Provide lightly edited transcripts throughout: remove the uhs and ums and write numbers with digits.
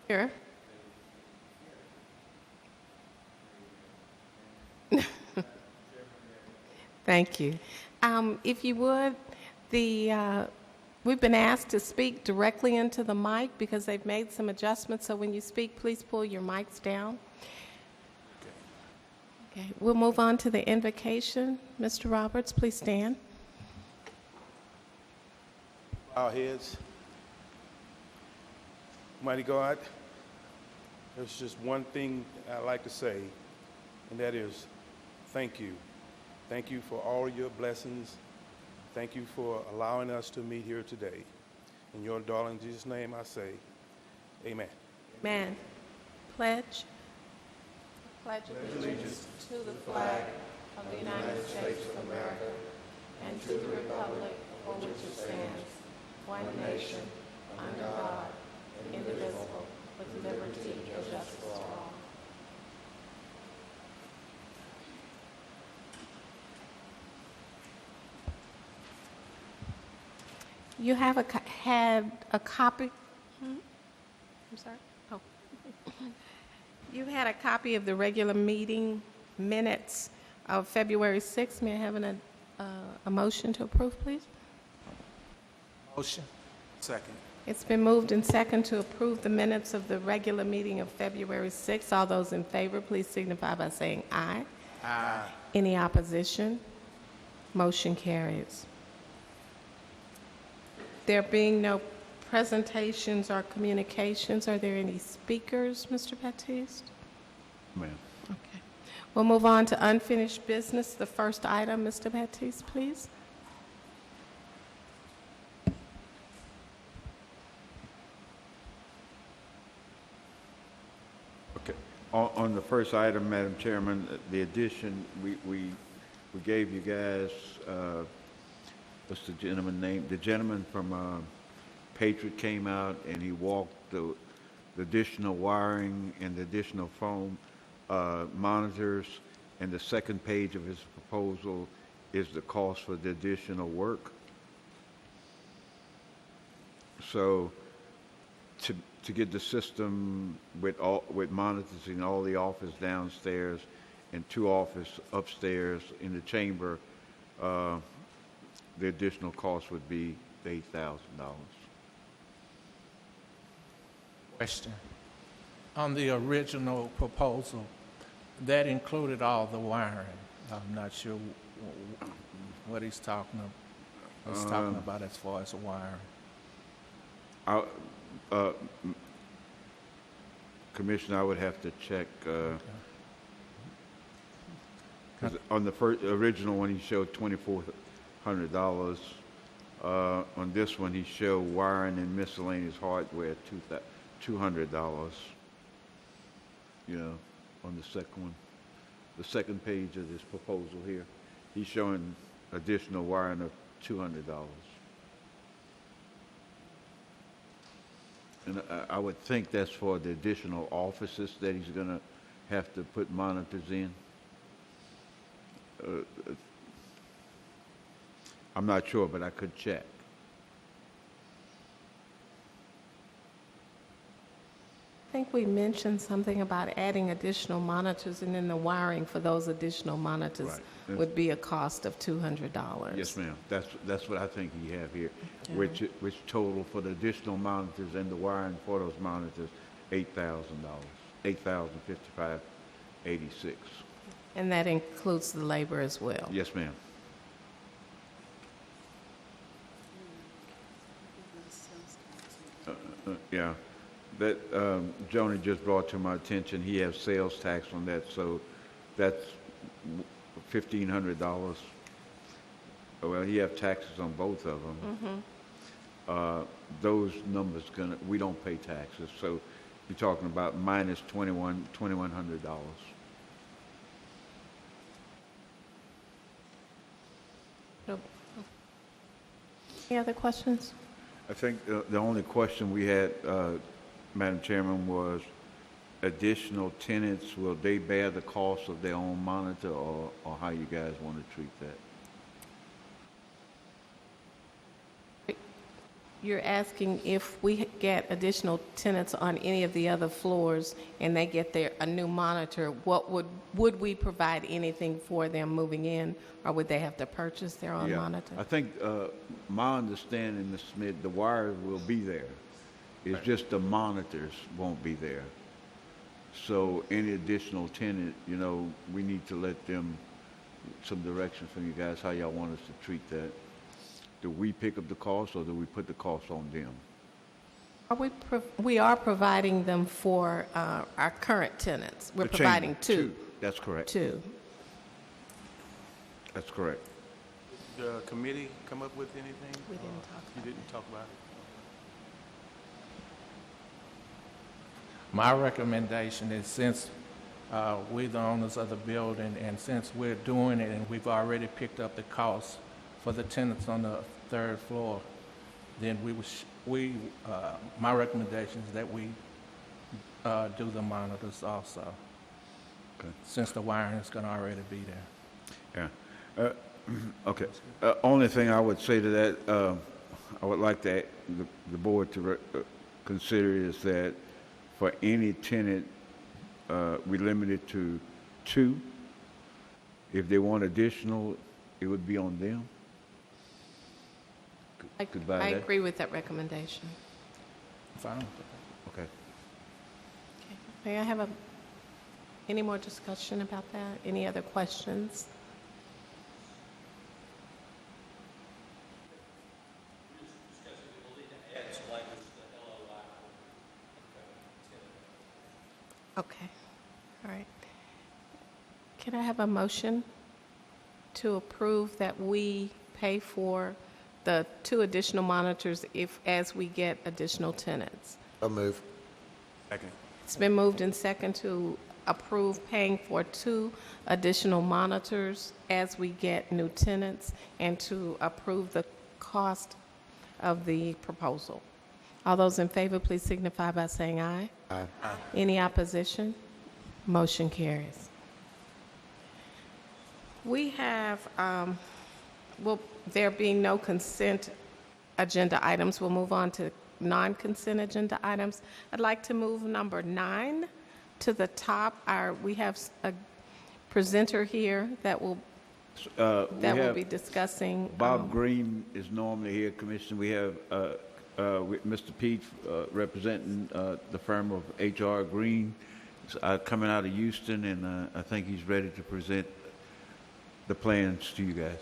Here. Thank you. If you would, we've been asked to speak directly into the mic because they've made some adjustments, so when you speak, please pull your mics down. Okay, we'll move on to the invocation. Mr. Roberts, please stand. Our heads. Mighty God, there's just one thing I'd like to say, and that is thank you. Thank you for all your blessings. Thank you for allowing us to meet here today. In your darling Jesus' name I say, amen. Amen. Pledge. Pledge allegiance to the flag of the United States of America and to the republic for which it stands, one nation, under God, indivisible, with liberty and justice for all. You have had a copy. I'm sorry. Oh. You had a copy of the regular meeting minutes of February 6th. May I have a motion to approve, please? Motion. Second. It's been moved and second to approve the minutes of the regular meeting of February 6th. All those in favor, please signify by saying aye. Aye. Any opposition? Motion carries. There being no presentations or communications, are there any speakers, Mr. Baptiste? Ma'am. Okay. We'll move on to unfinished business. The first item, Mr. Baptiste, please. Okay. On the first item, Madam Chairman, the addition, we gave you guys, what's the gentleman name? The gentleman from Patriot came out and he walked the additional wiring and the additional phone monitors, and the second page of his proposal is the cost for the additional work. So to get the system with monitors in all the office downstairs and 2 office upstairs in the chamber, the additional cost would be $8,000. Question. On the original proposal, that included all the wiring. I'm not sure what he's talking about as far as the wiring. Commissioner, I would have to check. 'Cause on the original one, he showed $2,400. On this one, he showed wiring and miscellaneous hardware $200. You know, on the second one, the second page of this proposal here, he's showing additional wiring of $200. And I would think that's for the additional offices that he's going to have to put monitors in. I'm not sure, but I could check. I think we mentioned something about adding additional monitors, and then the wiring for those additional monitors Right. would be a cost of $200. Yes, ma'am. That's what I think he have here, which total for the additional monitors and the wiring for those monitors, $8,000, $8,055.86. And that includes the labor as well. Yes, ma'am. Yeah, that Joni just brought to my attention. He has sales tax on that, so that's $1,500. Well, he have taxes on both of them. Those numbers we don't pay taxes, so you're talking about minus $2,100. Any other questions? I think the only question we had, Madam Chairman, was additional tenants, will they bear the cost of their own monitor, or how you guys want to treat that? You're asking if we get additional tenants on any of the other floors and they get a new monitor, would we provide anything for them moving in, or would they have to purchase their own Yeah. monitor? I think, my understanding, Ms. Smith, the wires will be there. It's just the monitors won't be there. So any additional tenant, you know, we need to let them, some direction from you guys, how y'all want us to treat that. Do we pick up the cost or do we put the cost on them? We are providing them for our current tenants. We're The chamber, providing two. That's correct. Two. That's correct. The committee come up with anything? We didn't talk You didn't talk about it? My recommendation is, since we're the owners of the building, and since we're doing it and we've already picked up the cost for the tenants on the third floor, then my recommendation is that we do the monitors also, Okay. since the wiring is gonna already be there. Yeah. Okay. Only thing I would say to that, I would like the board to consider is that for any tenant, we limit it to 2. If they want additional, it would be on them. Could buy I that? agree with that recommendation. Fine. Okay. Okay. May I have any more discussion about that? Any other questions? Okay, all right. Can I have a motion to approve that we pay for the 2 additional monitors as we get additional tenants? So move. Second. It's been moved and second to approve paying for 2 additional monitors as we get new tenants, and to approve the cost of the proposal. All those in favor, please signify by saying aye. Aye. Any opposition? Motion carries. We have, there being no consent agenda items, we'll move on to non-consent agenda items. I'd like to move number 9 to the top. We have a presenter here that will be discussing. Bob Green is normally here, Commissioner. We have with Mr. Pete representing the firm of H.R. Green, coming out of Houston, and I think he's ready to present the plans to you guys.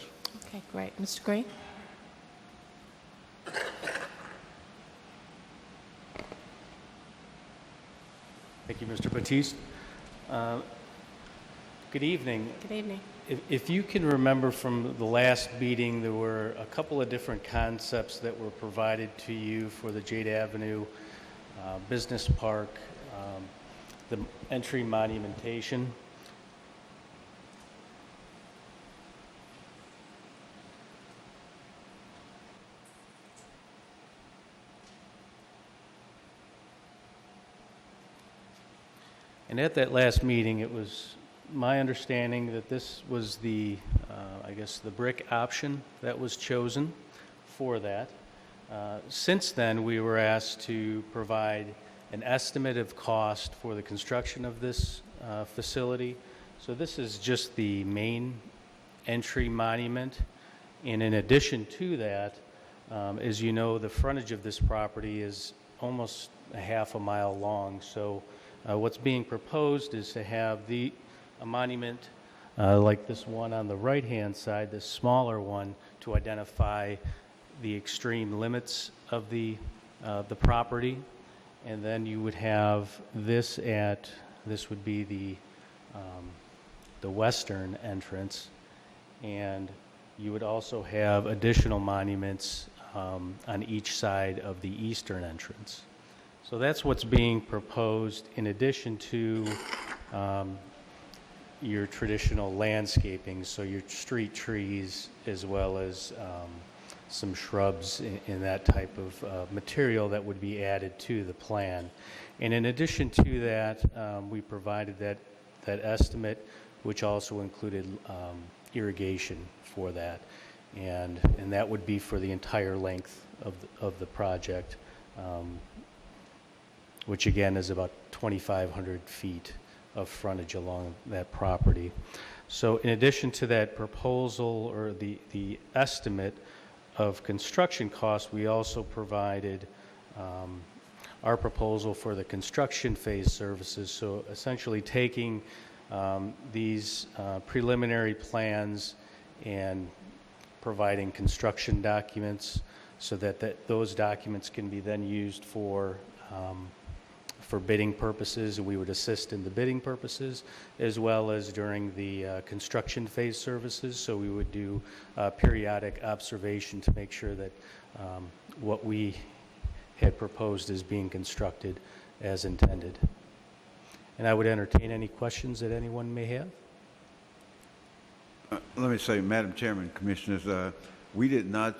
Okay, great. Mr. Green? Thank you, Mr. Batiste. Good evening. Good evening. If you can remember from the last meeting, there were a couple of different concepts that were provided to you for the Jade Avenue Business Park, the entry monumentation. And at that last meeting, it was my understanding that this was the, I guess, the brick option that was chosen for that. Since then, we were asked to provide an estimate of cost for the construction of this facility. So this is just the main entry monument. And in addition to that, as you know, the frontage of this property is almost a half a mile long. So what's being proposed is to have a monument like this one on the right-hand side, this smaller one, to identify the extreme limits of the property. And then you would have this would be the western entrance. And you would also have additional monuments on each side of the eastern entrance. So that's what's being proposed, in addition to your traditional landscaping, so your street trees, as well as some shrubs in that type of material that would be added to the plan. And in addition to that, we provided that estimate, which also included irrigation for that. And that would be for the entire length of the project, which again is about 2,500 feet of frontage along that property. So in addition to that proposal or the estimate of construction costs, we also provided our proposal for the construction phase services. So essentially taking these preliminary plans and providing construction documents so that those documents can be then used for bidding purposes, and we would assist in the bidding purposes, as well as during the construction phase services. So we would do periodic observation to make sure that what we had proposed is being constructed as intended. And I would entertain any questions that anyone may have. Let me say, Madam Chairman, Commissioners, we did not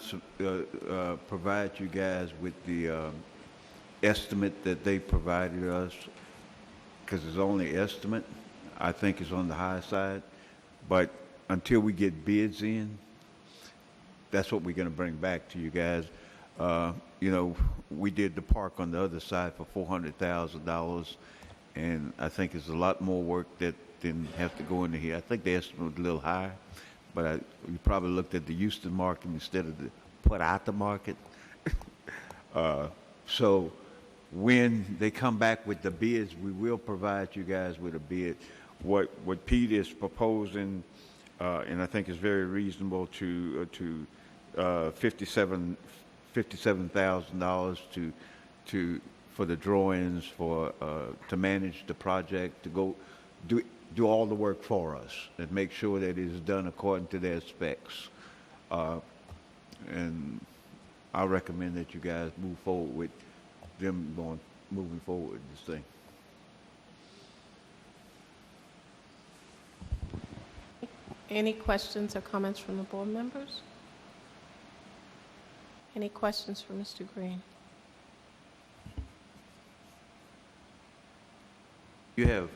provide you guys with the estimate that they provided us, because it's only estimate. I think it's on the high side. But until we get bids in, that's what we're going to bring back to you guys. You know, we did the park on the other side for $400,000, and I think it's a lot more work that didn't have to go into here. I think the estimate was a little higher, but you probably looked at the Houston market instead of the put out the market. So when they come back with the bids, we will provide you guys with a bid. What Pete is proposing, and I think is very reasonable, to $57,000 for the drawings, to manage the project, to go do all the work for us and make sure that it is done according to their specs. And I recommend that you guys move forward with them moving forward with this thing. Any questions or comments from the board members? Any questions for Mr. Green? You have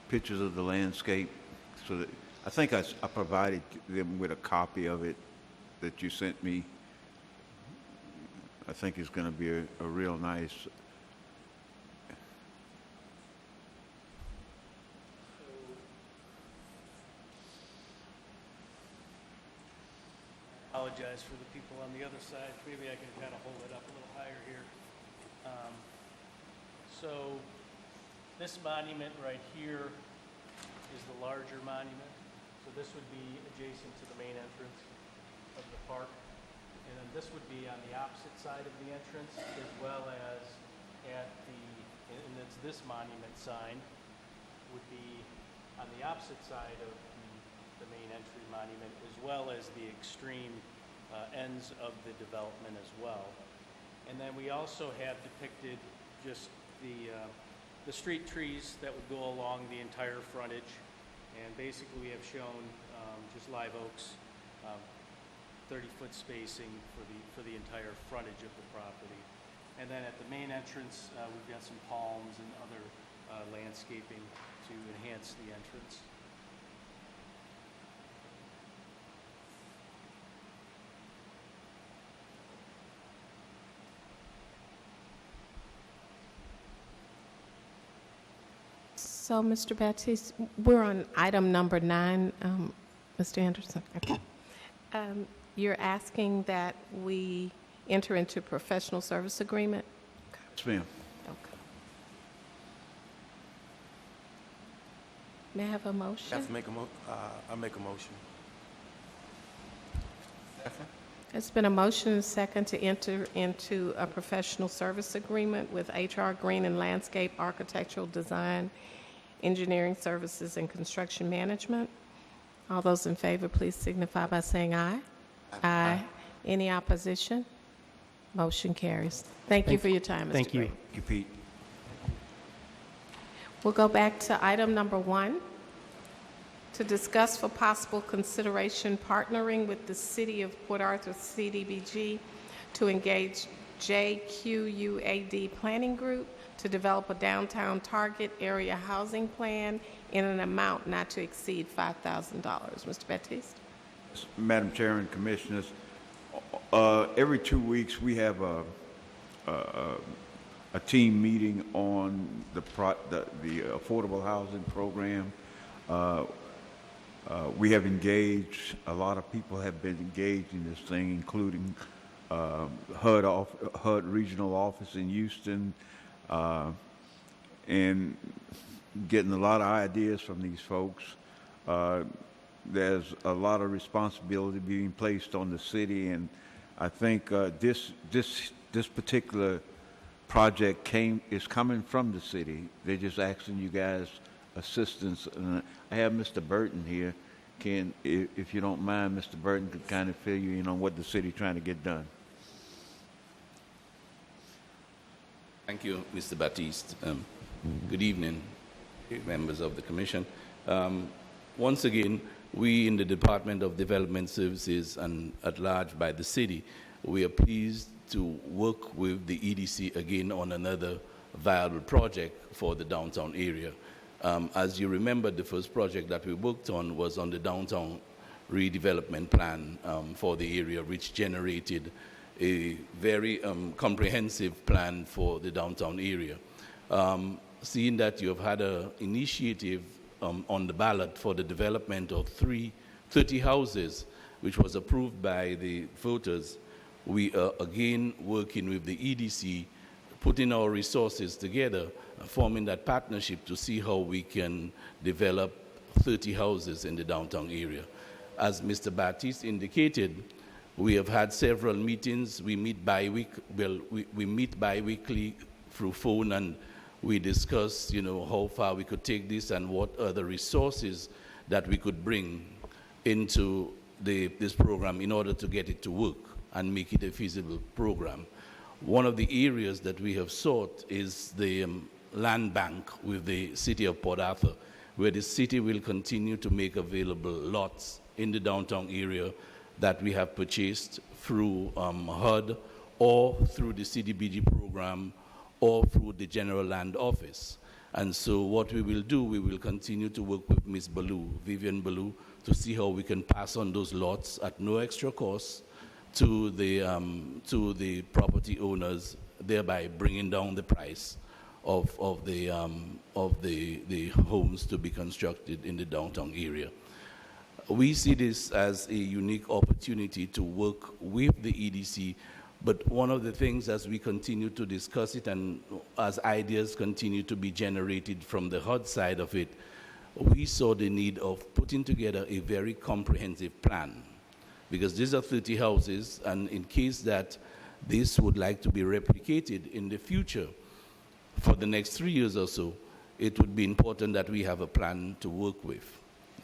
pictures of the landscape, so that I think I provided them with a copy of it that you sent me. I think it's going to be a real nice. Apologize for the people on the other side. Maybe I can kind of hold it up a little higher here. So this monument right here is the larger monument. So this would be adjacent to the main entrance of the park. And then this would be on the opposite side of the entrance, as well as at and it's this monument sign would be on the opposite side of the main entry monument, as well as the extreme ends of the development as well. And then we also have depicted just the street trees that would go along the entire frontage. And basically we have shown just live oaks, 30-foot spacing for the entire frontage of the property. And then at the main entrance, we've got some palms and other landscaping to enhance the entrance. So, Mr. Baptiste, we're on item number 9, Mr. Anderson. Okay. You're asking that we enter into professional service agreement? Yes, ma'am. Okay. May I have a motion? Have to make I make a motion. It's been a motion and second to enter into a professional service agreement with HR Green and Landscape Architectural Design, Engineering Services, and Construction Management. All those in favor, please signify by saying aye. Aye. Any opposition? Motion carries. Thank you for your time, Mr. Thank you. Green. Thank you, Pete. We'll go back to item number 1, to discuss for possible consideration partnering with the City of Port Arthur CDBG to engage JQUAD Planning Group to develop a downtown target area housing plan in an amount not to exceed $5,000. Mr. Baptiste? Madam Chair and Commissioners, Every 2 weeks, we have a team meeting on the affordable housing program. We have engaged, a lot of people have been engaged in this thing, including HUD Regional Office in Houston, and getting a lot of ideas from these folks. There's a lot of responsibility being placed on the city, and I think this particular project is coming from the city. They're just asking you guys assistance. And I have Mr. Burton here. If you don't mind, Mr. Burton could kind of fill you in on what the city trying to get done. Thank you, Mr. Batiste. Good evening, members of the Commission. Once again, we in the Department of Development Services and at large by the city, we are pleased to work with the EDC again on another viable project for the downtown area. As you remember, the first project that we worked on was on the downtown redevelopment plan for the area, which generated a very comprehensive plan for the downtown area. Seeing that you have had an initiative on the ballot for the development of 30 houses, which was approved by the voters, we are again working with the EDC, putting our resources together, forming that partnership to see how we can develop 30 houses in the downtown area. As Mr. Batiste indicated, we have had several meetings. We meet we meet bi-weekly through phone, and we discuss, how far we could take this and what other resources that we could bring into this program in order to get it to work and make it a feasible program. One of the areas that we have sought is the land bank with the city of Port Arthur, where the city will continue to make available lots in the downtown area that we have purchased through HUD or through the CDBG program or through the General Land Office. And so what we will do, we will continue to work with Ms. Vivian Ballou, to see how we can pass on those lots at no extra cost to the property owners, thereby bringing down the price of the homes to be constructed in the downtown area. We see this as a unique opportunity to work with the EDC, but one of the things as we continue to discuss it and as ideas continue to be generated from the HUD side of it, we saw the need of putting together a very comprehensive plan, because these are 30 houses, and in case that this would like to be replicated in the future for the next 3 years or so, it would be important that we have a plan to work with,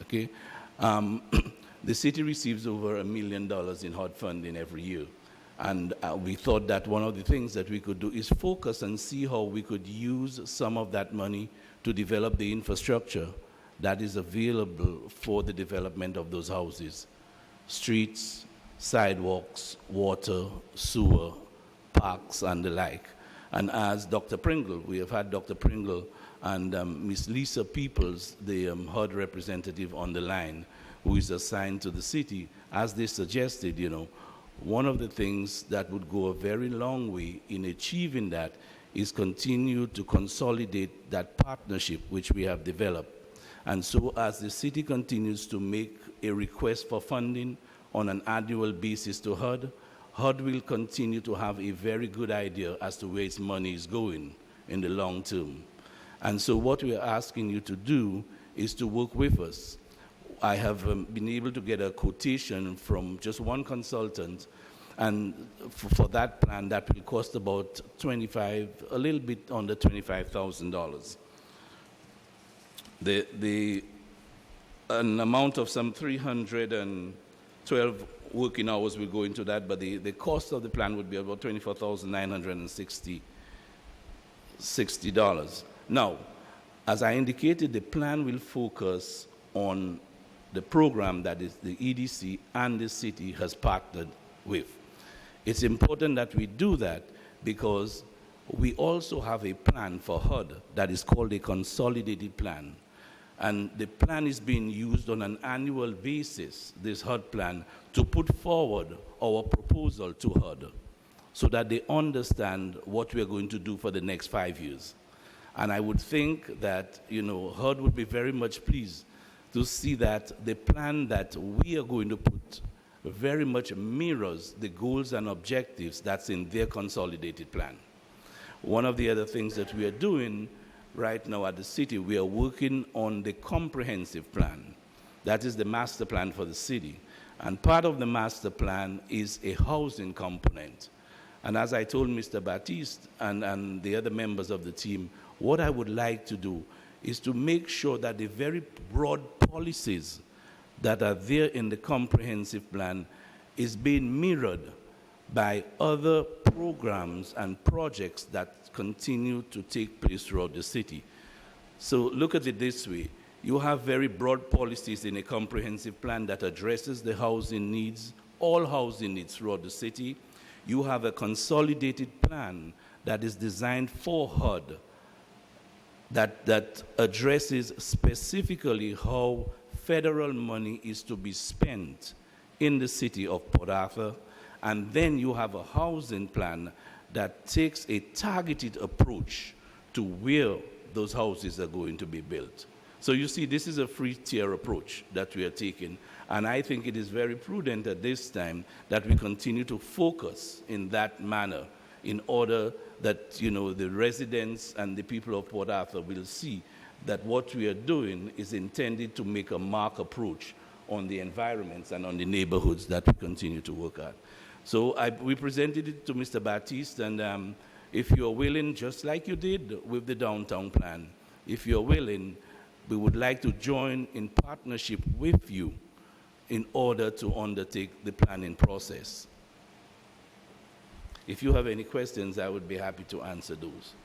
okay? The city receives over $1 million in HUD funding every year. And we thought that one of the things that we could do is focus and see how we could use some of that money to develop the infrastructure that is available for the development of those houses. Streets, sidewalks, water, sewer, parks, and the like. And as Dr. Pringle, we have had Dr. Pringle and Ms. Lisa Peoples, the HUD representative on the line, who is assigned to the city, as they suggested, one of the things that would go a very long way in achieving that is continue to consolidate that partnership which we have developed. And so as the city continues to make a request for funding on an annual basis to HUD, HUD will continue to have a very good idea as to where its money is going in the long term. And so what we are asking you to do is to work with us. I have been able to get a quotation from just one consultant, and for that plan, that will cost about a little bit under $25,000. An amount of some 312 working hours will go into that, but the cost of the plan would be about $24,960. Now, as I indicated, the plan will focus on the program that is the EDC and the city has partnered with. It's important that we do that because we also have a plan for HUD that is called a consolidated plan. And the plan is being used on an annual basis, this HUD plan, to put forward our proposal to HUD so that they understand what we are going to do for the next 5 years. And I would think that, HUD would be very much pleased to see that the plan that we are going to put very much mirrors the goals and objectives that's in their consolidated plan. One of the other things that we are doing right now at the city, we are working on the comprehensive plan. That is the master plan for the city. And part of the master plan is a housing component. And as I told Mr. Baptiste and the other members of the team, what I would like to do is to make sure that the very broad policies that are there in the comprehensive plan is being mirrored by other programs and projects that continue to take place throughout the city. So look at it this way. You have very broad policies in a comprehensive plan that addresses the housing needs, all housing needs throughout the city. You have a consolidated plan that is designed for HUD that addresses specifically how federal money is to be spent in the city of Port Arthur. And then you have a housing plan that takes a targeted approach to where those houses are going to be built. So you see, this is a free-tier approach that we are taking. And I think it is very prudent at this time that we continue to focus in that manner in order that, the residents and the people of Port Arthur will see that what we are doing is intended to make a marked approach on the environments and on the neighborhoods that we continue to work at. So we presented it to Mr. Baptiste, and if you're willing, just like you did with the downtown plan, if you're willing, we would like to join in partnership with you in order to undertake the planning process. If you have any questions, I would be happy to answer those.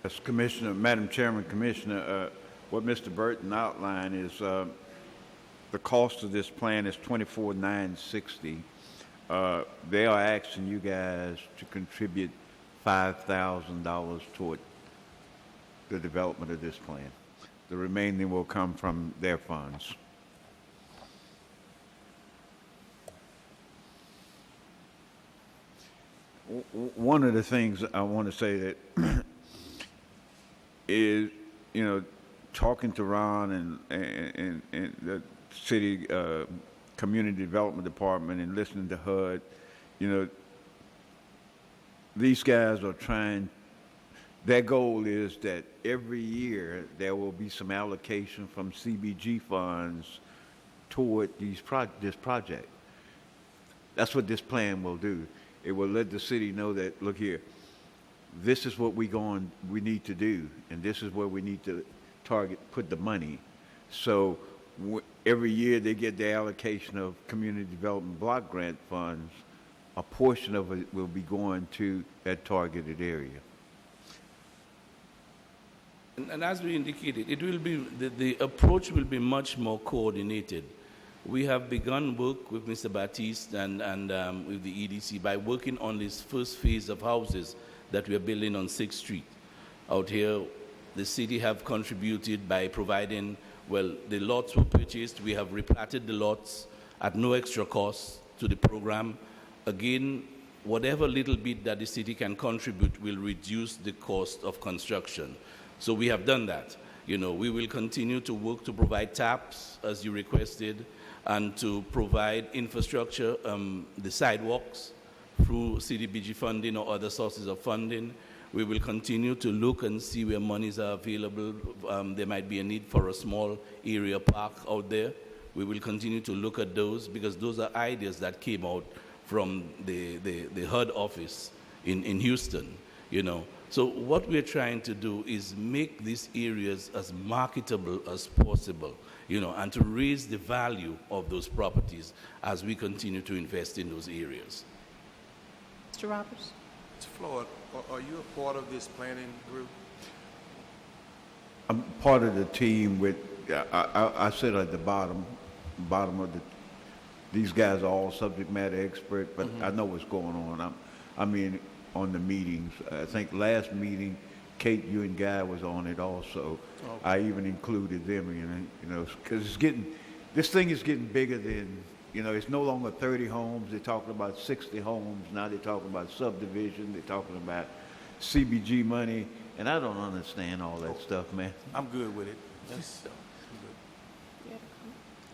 Yes, Commissioner, Madam Chairman, Commissioner, what Mr. Burton outlined is the cost of this plan is $24,960. They are asking you guys to contribute $5,000 toward the development of this plan. The remaining will come from their funds. One of the things I want to say that is, talking to Ron and the city community development department and listening to HUD, these guys are trying. Their goal is that every year there will be some allocation from CBG funds toward this project. That's what this plan will do. It will let the city know that, look here, this is what we need to do, and this is where we need to put the money. So every year they get the allocation of community development block grant funds, a portion of it will be going to that targeted area. And as we indicated, it will be the approach will be much more coordinated. We have begun work with Mr. Baptiste and with the EDC by working on this first phase of houses that we are building on 6th Street. Out here, the city have contributed by providing, the lots were purchased. We have replatted the lots at no extra cost to the program. Again, whatever little bit that the city can contribute will reduce the cost of construction. So we have done that. We will continue to work to provide taps, as you requested, and to provide infrastructure, the sidewalks, through CDBG funding or other sources of funding. We will continue to look and see where monies are available. There might be a need for a small area park out there. We will continue to look at those because those are ideas that came out from the HUD office in Houston, So what we're trying to do is make these areas as marketable as possible, and to raise the value of those properties as we continue to invest in those areas. Mr. Roberts? Mr. Floyd, are you a part of this planning group? I'm part of the team with, I sit at the bottom of these guys are all subject matter experts, but I know what's going on. I mean, on the meetings. I think last meeting, Kate, you and Guy was on it also. I even included them, because this thing is getting bigger than, it's no longer 30 homes. They're talking about 60 homes. Now they're talking about subdivision. They're talking about CBG money. And I don't understand all that stuff, man. I'm good with it.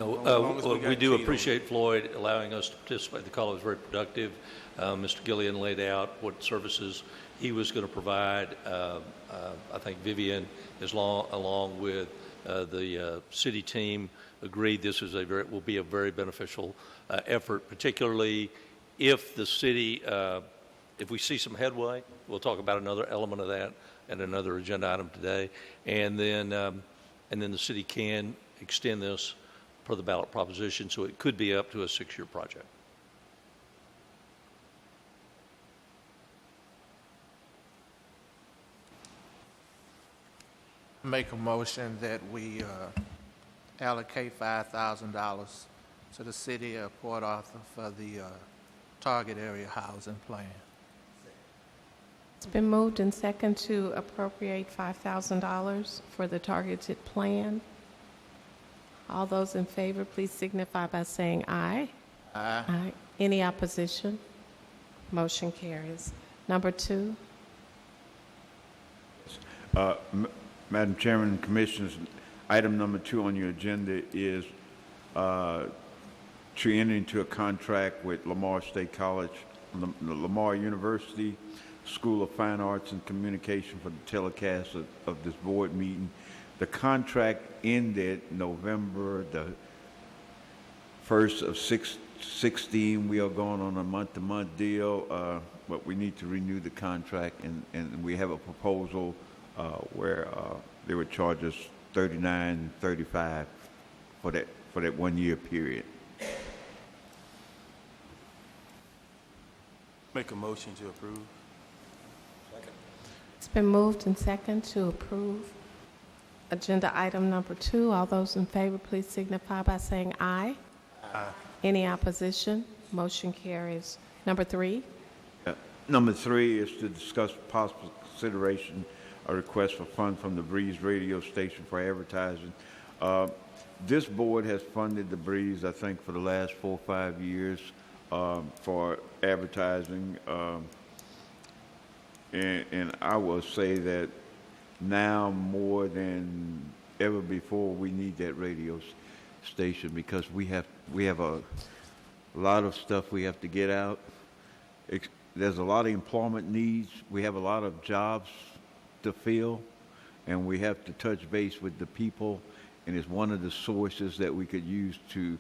No, long as we got we do Kate on. appreciate Floyd allowing us to participate. The call was very productive. Mr. Gillian laid out what services he was going to provide. I think Vivian, along with the city team, agreed this is will be a very beneficial effort, particularly if the city, if we see some headway. We'll talk about another element of that and another agenda item today, and then the city can extend this per the ballot proposition, so it could be up to a 6-year project. Make a motion that we allocate $5,000 to the city of Port Arthur for the target area housing plan. It's been moved and second to appropriate $5,000 for the targeted plan. All those in favor, please signify by saying aye. Aye. Aye. Any opposition? Motion carries. Number 2. Madam Chairman and Commissioners, item number 2 on your agenda is to enter into a contract with Lamar State College, Lamar University School of Fine Arts and Communication for the telecast of this board meeting. The contract ended November the 1st of 16. We are going on a month-to-month deal, but we need to renew the contract, and we have a proposal where they would charge us $39.35 for that 1-year period. Make a motion to approve. It's been moved and second to approve agenda item number 2. All those in favor, please signify by saying aye. Aye. Any opposition? Motion carries. Number 3. Number 3 is to discuss possible consideration a request for funds from the Breeze radio station for advertising. This board has funded the Breeze, I think, for the last 4 or 5 years for advertising. And I will say that now more than ever before, we need that radio station because we have a lot of stuff we have to get out. There's a lot of employment needs. We have a lot of jobs to fill, and we have to touch base with the people, and it's one of the sources that we could use to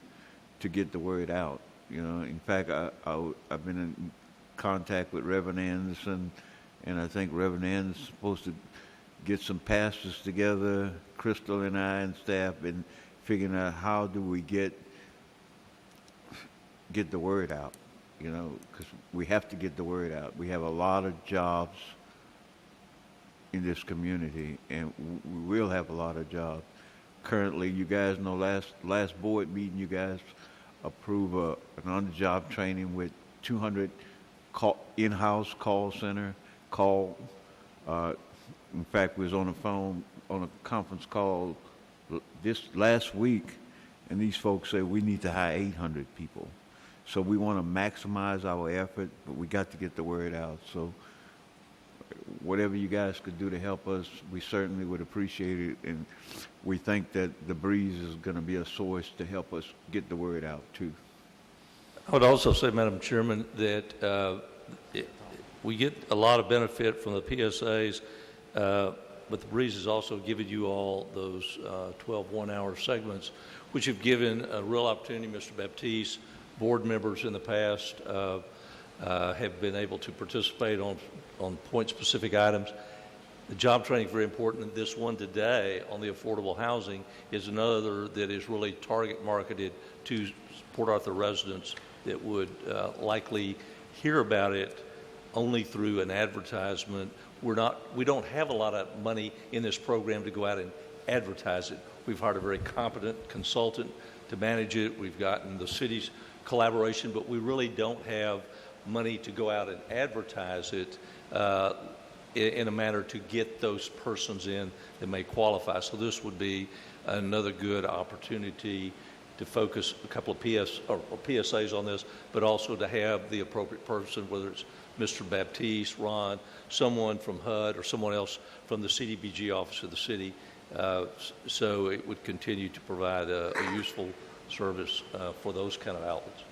get the word out. In fact, I've been in contact with Reverend Anderson, and I think Reverend Anderson's supposed to get some pastors together. Crystal and I and staff been figuring out how do we get the word out, because we have to get the word out. We have a lot of jobs in this community, and we will have a lot of jobs. Currently, you guys know, last board meeting, you guys approved an on-the-job training with 200 in-house call center call. In fact, we was on the phone on a conference call this last week, and these folks say we need to hire 800 people. So we want to maximize our effort, but we got to get the word out. So whatever you guys could do to help us, we certainly would appreciate it. And we think that the Breeze is going to be a source to help us get the word out, too. I would also say, Madam Chairman, that we get a lot of benefit from the PSAs, but the Breeze has also given you all those 12 one-hour segments, which have given a real opportunity. Mr. Baptiste, board members in the past have been able to participate on point-specific items. The job training is very important, and this one today on the affordable housing is another that is really target marketed to Port Arthur residents that would likely hear about it only through an advertisement. We don't have a lot of money in this program to go out and advertise it. We've hired a very competent consultant to manage it. We've gotten the city's collaboration, but we really don't have money to go out and advertise it. in a manner to get those persons in that may qualify. So this would be another good opportunity to focus a couple of PSAs on this, but also to have the appropriate person, whether it's Mr. Baptiste, Ron, someone from HUD, or someone else from the CDBG office of the city. So it would continue to provide a useful service for those kind of outlets.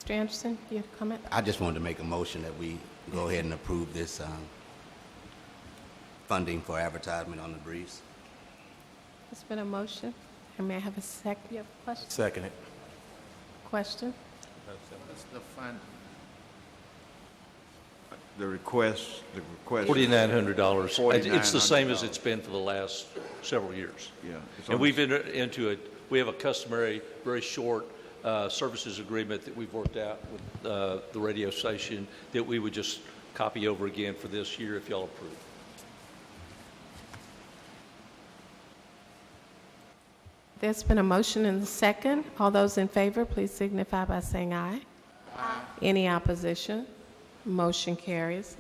Mr. Anderson, you have a comment? I just wanted to make a motion that we go ahead and approve this funding for advertisement on the briefs. There's been a motion. And may I have a second? You have a question? Second it. Question? What's the fund? The request. $4,900. It's the same as $4,900. it's been for the last several years. Yeah. it's And on- we've entered into it, we have a customary, very short services agreement that we've worked out with the radio station that we would just copy over again for this year if y'all approve. There's been a motion and a second. All those in favor, please signify by saying aye. Aye. Any opposition? Motion carries.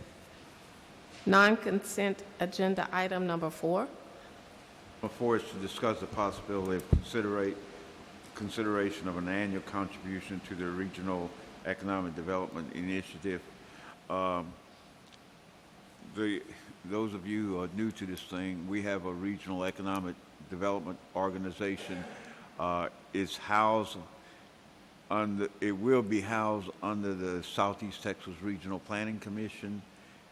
Non-consent agenda item number 4. Before us to discuss the possibility of consideration of an annual contribution to the Regional Economic Development Initiative. Those of you who are new to this thing, we have a Regional Economic Development Organization. It's housed it will be housed under the Southeast Texas Regional Planning Commission,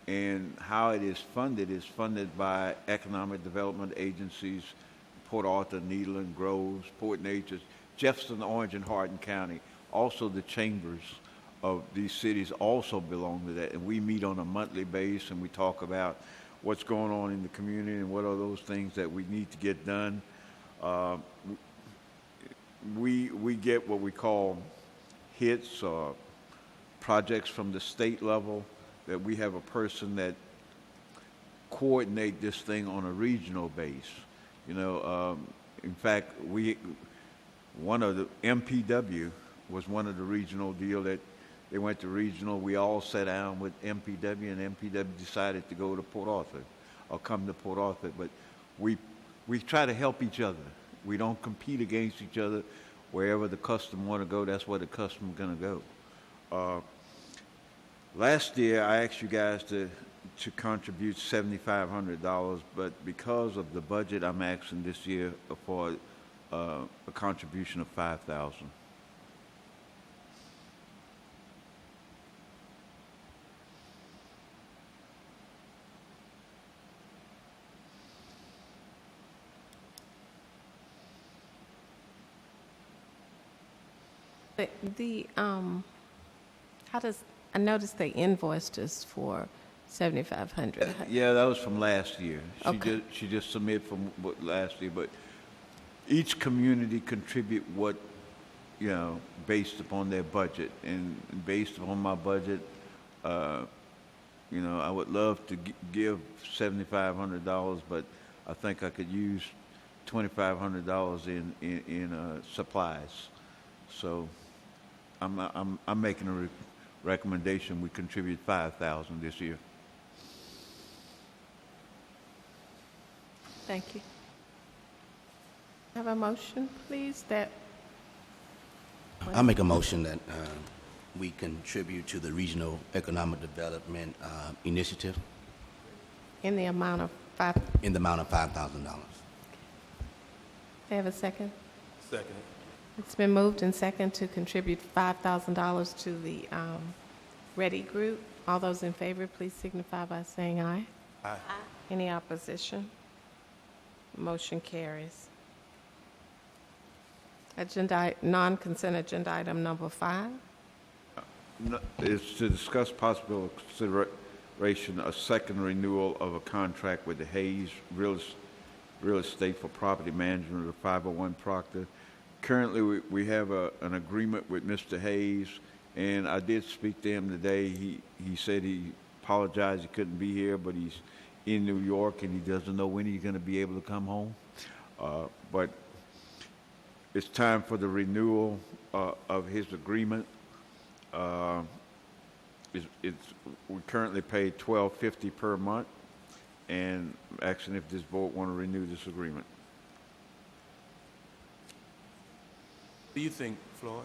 and how it is funded by economic development agencies, Port Arthur, Nederland, Groves, Port Neches, Jefferson, Orange, and Hardin County. Also, the chambers of these cities also belong to that, and we meet on a monthly basis, and we talk about what's going on in the community and what are those things that we need to get done. We get what we call hits or projects from the state level, that we have a person that coordinate this thing on a regional base. You know, in fact, one of the MPW was one of the regional deal that they went to regional. We all sat down with MPW, and MPW decided to go to Port Arthur or come to Port Arthur. But we try to help each other. We don't compete against each other. Wherever the customer want to go, that's where the customer going to go. Last year, I asked you guys to contribute $7,500, but because of the budget, I'm asking this year for a contribution of $5,000. How does, I noticed they invoiced us for $7,500. Yeah, that was from last year. Okay. She just submitted from last year, but each community contribute what, you know, based upon their budget, and based upon my budget, you know, I would love to give $7,500, but I think I could use $2,500 in supplies. So I'm making a recommendation. We contribute $5,000 this year. Thank you. Have a motion, please, that... I'll make a motion that we contribute to the Regional Economic Development Initiative In the amount of in the amount of $5,000. They have a second? Second. It's been moved and second to contribute $5,000 to the Ready Group. All those in favor, please signify by saying aye. Aye. Any opposition? Motion carries. Non-consent agenda item number 5. Is to discuss possible consideration a second renewal of a contract with the Hayes Real Estate for Property Management of 501 Proctor. Currently, we have an agreement with Mr. Hayes, and I did speak to him today. He said he apologized he couldn't be here, but he's in New York and he doesn't know when he's going to be able to come home. But it's time for the renewal of his agreement. we currently pay $12.50 per month, and asking if this board want to renew this agreement. What do you think, Floyd?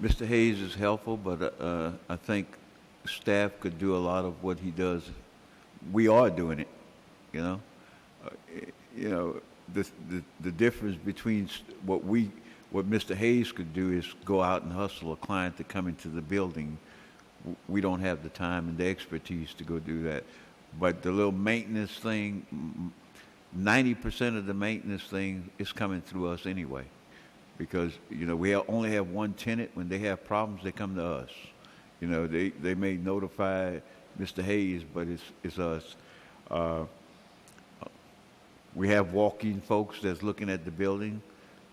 Mr. Hayes is helpful, but I think staff could do a lot of what he does. We are doing it, you know. The difference between what Mr. Hayes could do is go out and hustle a client to come into the building. We don't have the time and the expertise to go do that. But the little maintenance thing, 90% of the maintenance thing is coming through us anyway. Because, we only have one tenant. When they have problems, they come to us. They may notify Mr. Hayes, but it's us. We have walk-in folks that's looking at the building.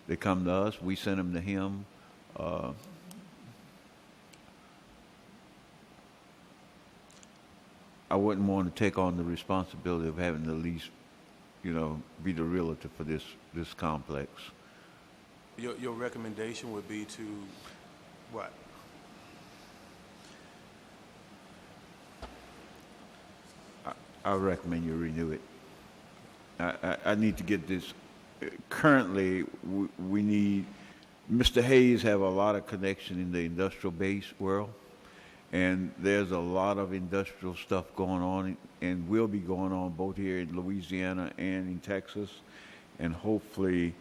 They come to us. We send them to him. I wouldn't want to take on the responsibility of having to lease, be the realtor for this complex. Your recommendation would be to what? I recommend you renew it. I need to get this. Currently, we need, Mr. Hayes have a lot of connection in the industrial base world, and there's a lot of industrial stuff going on and will be going on both here in Louisiana and in Texas, and hopefully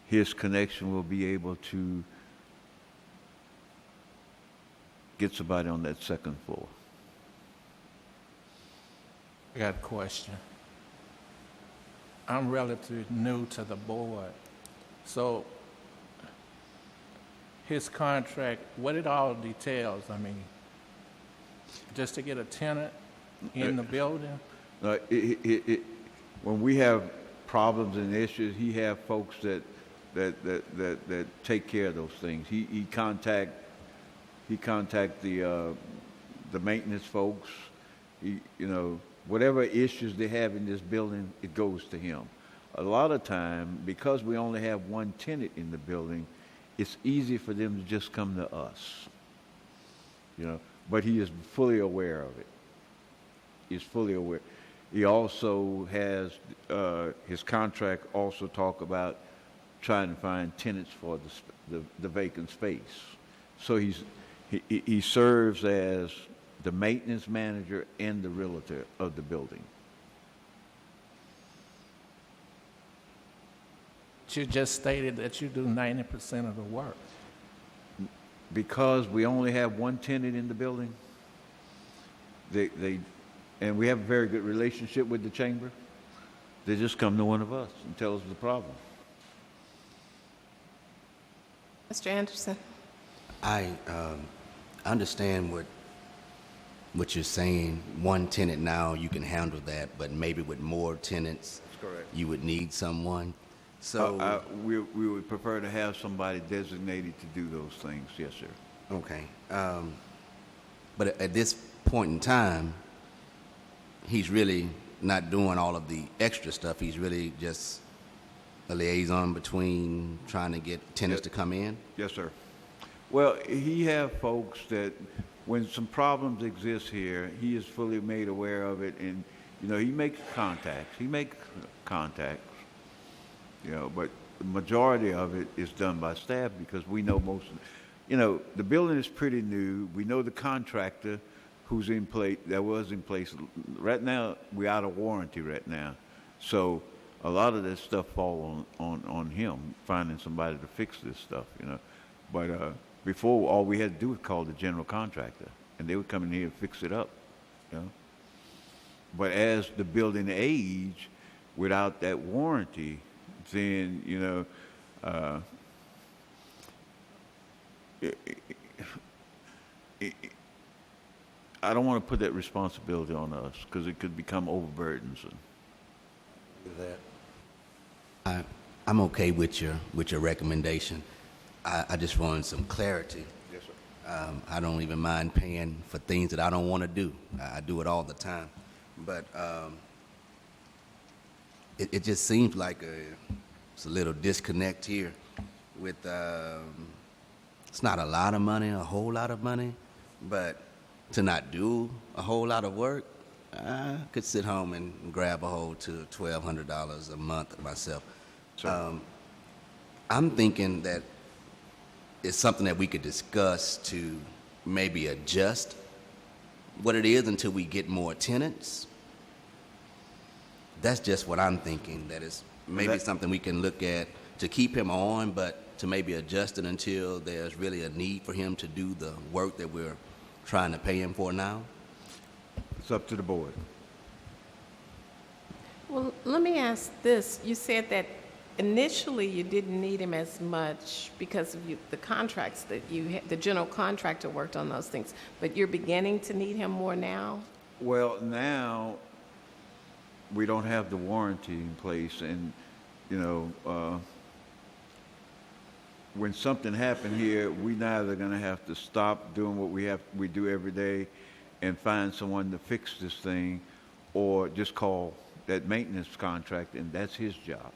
his connection will be able to get somebody on that second floor. I got a question. I'm relatively new to the board, so his contract, what it all details, just to get a tenant in the building? When we have problems and issues, he have folks that take care of those things. He contact the maintenance folks. Whatever issues they have in this building, it goes to him. A lot of time, because we only have one tenant in the building, it's easy for them to just come to us. But he is fully aware of it. He's fully aware. He also has, his contract also talk about trying to find tenants for the vacant space. So he serves as the maintenance manager and the realtor of the building. You just stated that you do 90% of the work. Because we only have one tenant in the building, and we have a very good relationship with the chamber, they just come to one of us and tell us the problem. Mr. Anderson? I understand what you're saying. One tenant now, you can handle that, but maybe with more tenants, That's correct. you would need someone. So, we would prefer to have somebody designated to do those things. Yes, sir. okay. But at this point in time, he's really not doing all of the extra stuff. He's really just a liaison between trying to get tenants to come in. Yes, sir. Well, he have folks that when some problems exist here, he is fully made aware of it, and he makes contacts. But the majority of it is done by staff because we know most of the building is pretty new. We know the contractor who's in place, that was in place. Right now, we're out of warranty right now. So a lot of this stuff fall on him, finding somebody to fix this stuff, But before, all we had to do was call the general contractor, and they would come in here and fix it up, But as the building age, without that warranty, then, I don't want to put that responsibility on us because it could become overburdensome. I'm okay with your recommendation. I just wanted some clarity. Yes, sir. I don't even mind paying for things that I don't want to do. I do it all the time. But it just seems like it's a little disconnect here with, it's not a lot of money, a whole lot of money, but to not do a whole lot of work, I could sit home and grab a hold to $1,200 a month myself. I'm thinking that it's something that we could discuss to maybe adjust what it is until we get more tenants. That's just what I'm thinking, that is maybe something we can look at to keep him on, but to maybe adjust it until there's really a need for him to do the work that we're trying to pay him for now. It's up to the board. Well, let me ask this. You said that initially you didn't need him as much because of the contracts that you had, the general contractor worked on those things, but you're beginning to need him more now? Well, now we don't have the warranty in place, and, you know, when something happened here, we neither going to have to stop doing what we do every day and find someone to fix this thing, or just call that maintenance contract, and that's his job.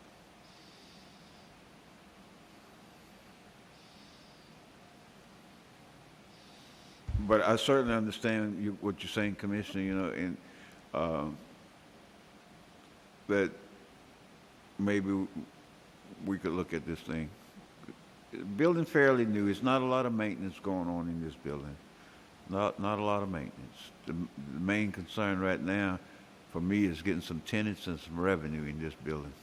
But I certainly understand what you're saying, Commissioner, you know, and that maybe we could look at this thing. Building fairly new. It's not a lot of maintenance going on in this building. Not a lot of maintenance. The main concern right now for me is getting some tenants and some revenue in this building.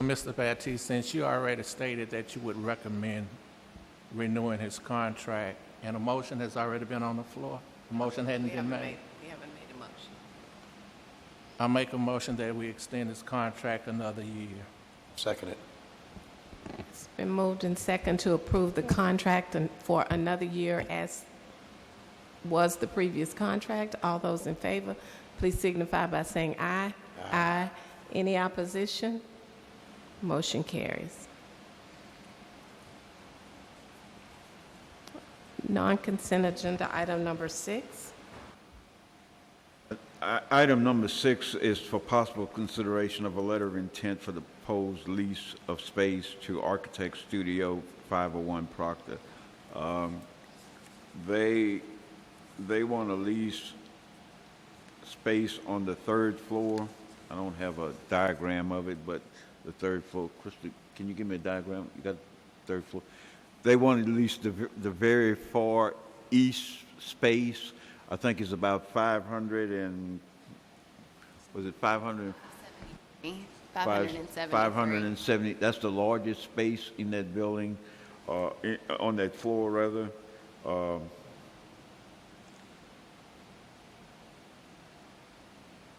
Mr. Baptiste, since you already stated that you would recommend renewing his contract, and a motion has already been on the floor, the motion hadn't been made. We haven't made a motion. I make a motion that we extend his contract another year. Second it. It's been moved and second to approve the contract for another year as was the previous contract. All those in favor, please signify by saying aye. Aye. Any opposition? Motion carries. Non-consent agenda item number 6. Item number 6 is for possible consideration of a letter of intent for the proposed lease of space to Architect Studio 501 Proctor. They want to lease space on the 3rd floor. I don't have a diagram of it, but the 3rd floor. Krista, can you give me a diagram? You got the 3rd floor? They want to lease the very far east space. I think it's about 500 and, was it 500? 570. That's the largest space in that building, on that floor rather.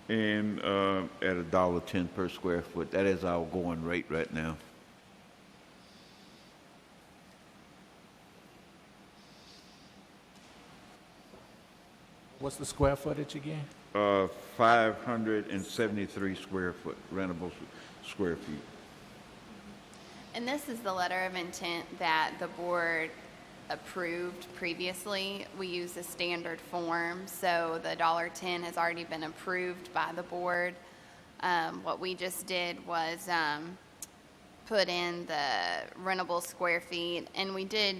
And at $1.10 per square foot. That is our going rate right now. What's the square footage again? 573 square foot, rentable square feet. And this is the letter of intent that the board approved previously. We use a standard form, so the $1.10 has already been approved by the board. What we just did was put in the rentable square feet, and we did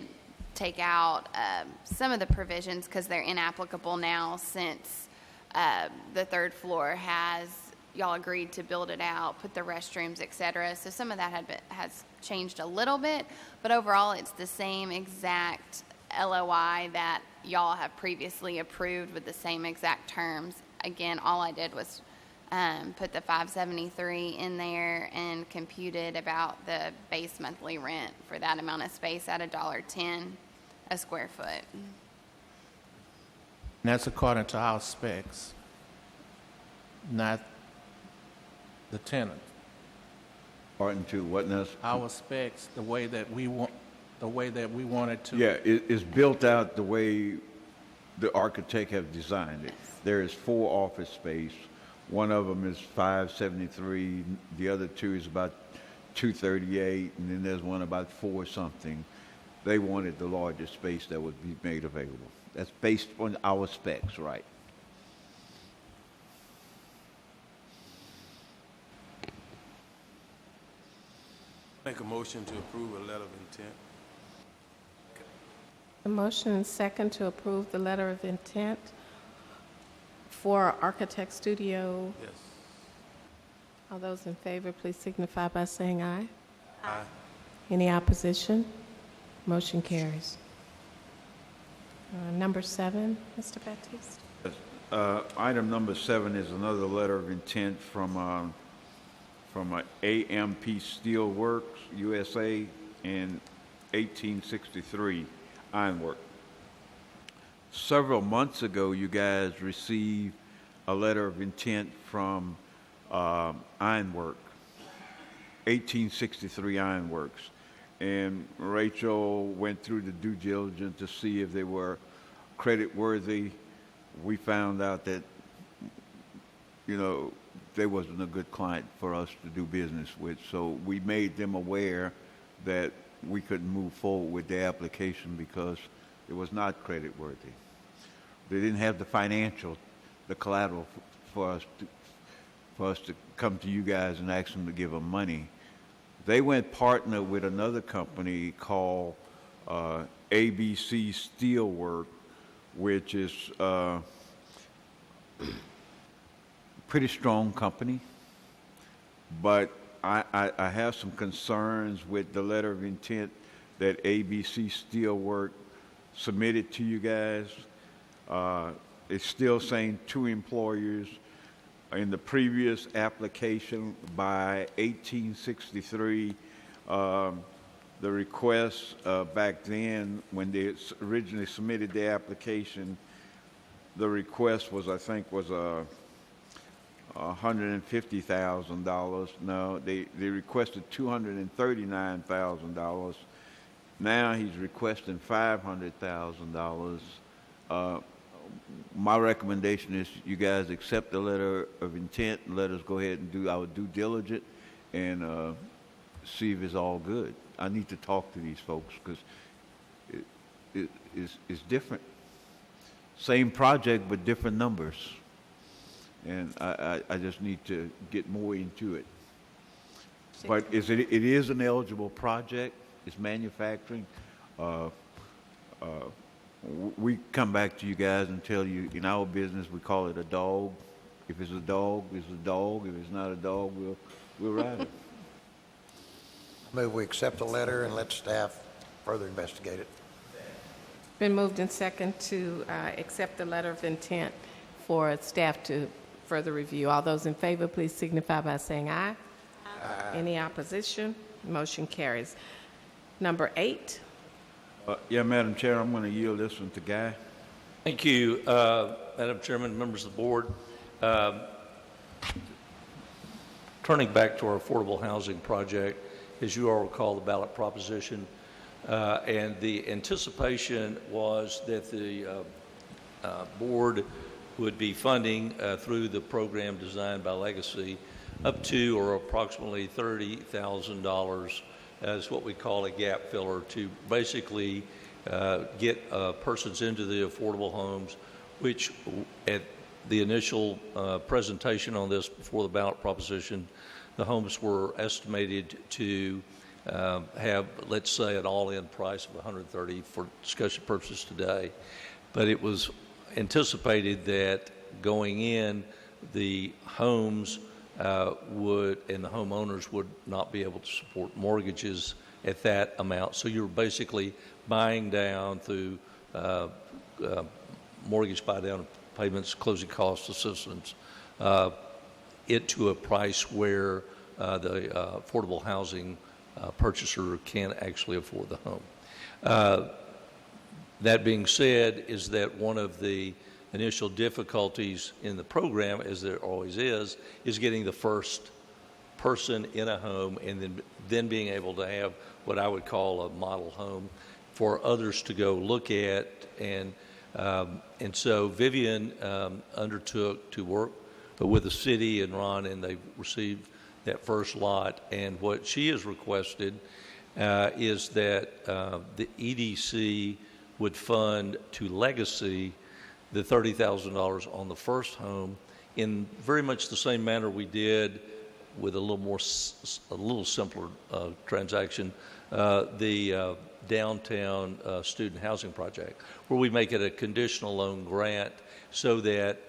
take out some of the provisions because they're inapplicable now since the 3rd floor y'all agreed to build it out, put the restrooms, et cetera. So some of that has changed a little bit, but overall it's the same exact LOI that y'all have previously approved with the same exact terms. Again, all I did was put the 573 in there and computed about the base monthly rent for that amount of space at $1.10 a square foot. And that's according to our specs, not the tenant. According to what now? Our specs, the way that we want it to. Yeah, it's built out the way the architect have designed it. There is 4 office space. One of them is 573. The other 2 is about 238, and then there's one about 4 something. They wanted the largest space that would be made available. That's based on our specs, right? Make a motion to approve a letter of intent. A motion and second to approve the letter of intent for Architect Studio. Yes. All those in favor, please signify by saying aye. Aye. Any opposition? Motion carries. Number 7, Mr. Baptiste. Item number 7 is another letter of intent from AMP Steelworks USA and 1863 Ironwork. Several months ago, you guys received a letter of intent from Ironwork, 1863 Ironworks. And Rachel went through the due diligence to see if they were credit worthy. We found out that, they wasn't a good client for us to do business with. So we made them aware that we couldn't move forward with the application because it was not credit worthy. They didn't have the collateral for us to come to you guys and ask them to give them money. They went partner with another company called ABC Steelwork, which is pretty strong company, but I have some concerns with the letter of intent that ABC Steelwork submitted to you guys. It's still saying 2 employers. In the previous application by 1863, the request back then, when they originally submitted the application, the request was, I think, was $150,000. No, they requested $239,000. Now he's requesting $500,000. My recommendation is you guys accept the letter of intent and let us go ahead and do our due diligence and see if it's all good. I need to talk to these folks because it's different. Same project, but different numbers. And I just need to get more into it. But it is an eligible project. It's manufacturing. We come back to you guys and tell you, in our business, we call it a dog. If it's a dog, it's a dog. If it's not a dog, we'll ride it. Move we accept the letter and let staff further investigate it. Been moved and second to accept the letter of intent for staff to further review. All those in favor, please signify by saying aye. Aye. Any opposition? Motion carries. Number 8. Yeah, Madam Chair, I'm going to yield this one to Guy. Thank you, Madam Chairman, members of the board. Turning back to our affordable housing project, as you all recall, the ballot proposition, and the anticipation was that the board would be funding through the program designed by Legacy up to or approximately $30,000 as what we call a gap filler to basically get persons into the affordable homes, which at the initial presentation on this before the ballot proposition, the homes were estimated to have, let's say, an all-in price of $130 for discussion purposes today. But it was anticipated that going in, the homes would, and the homeowners would not be able to support mortgages at that amount. So you're basically buying down through mortgage buy down payments, closing cost assistance, it to a price where the affordable housing purchaser can actually afford the home. That being said, is that one of the initial difficulties in the program, as there always is getting the first person in a home and then being able to have what I would call a model home for others to go look at. And so Vivian undertook to work with the city and Ron, and they received that first lot. And what she has requested is that the EDC would fund to Legacy the $30,000 on the first home in very much the same manner we did with a little more, a little simpler transaction, the downtown student housing project, where we make it a conditional loan grant so that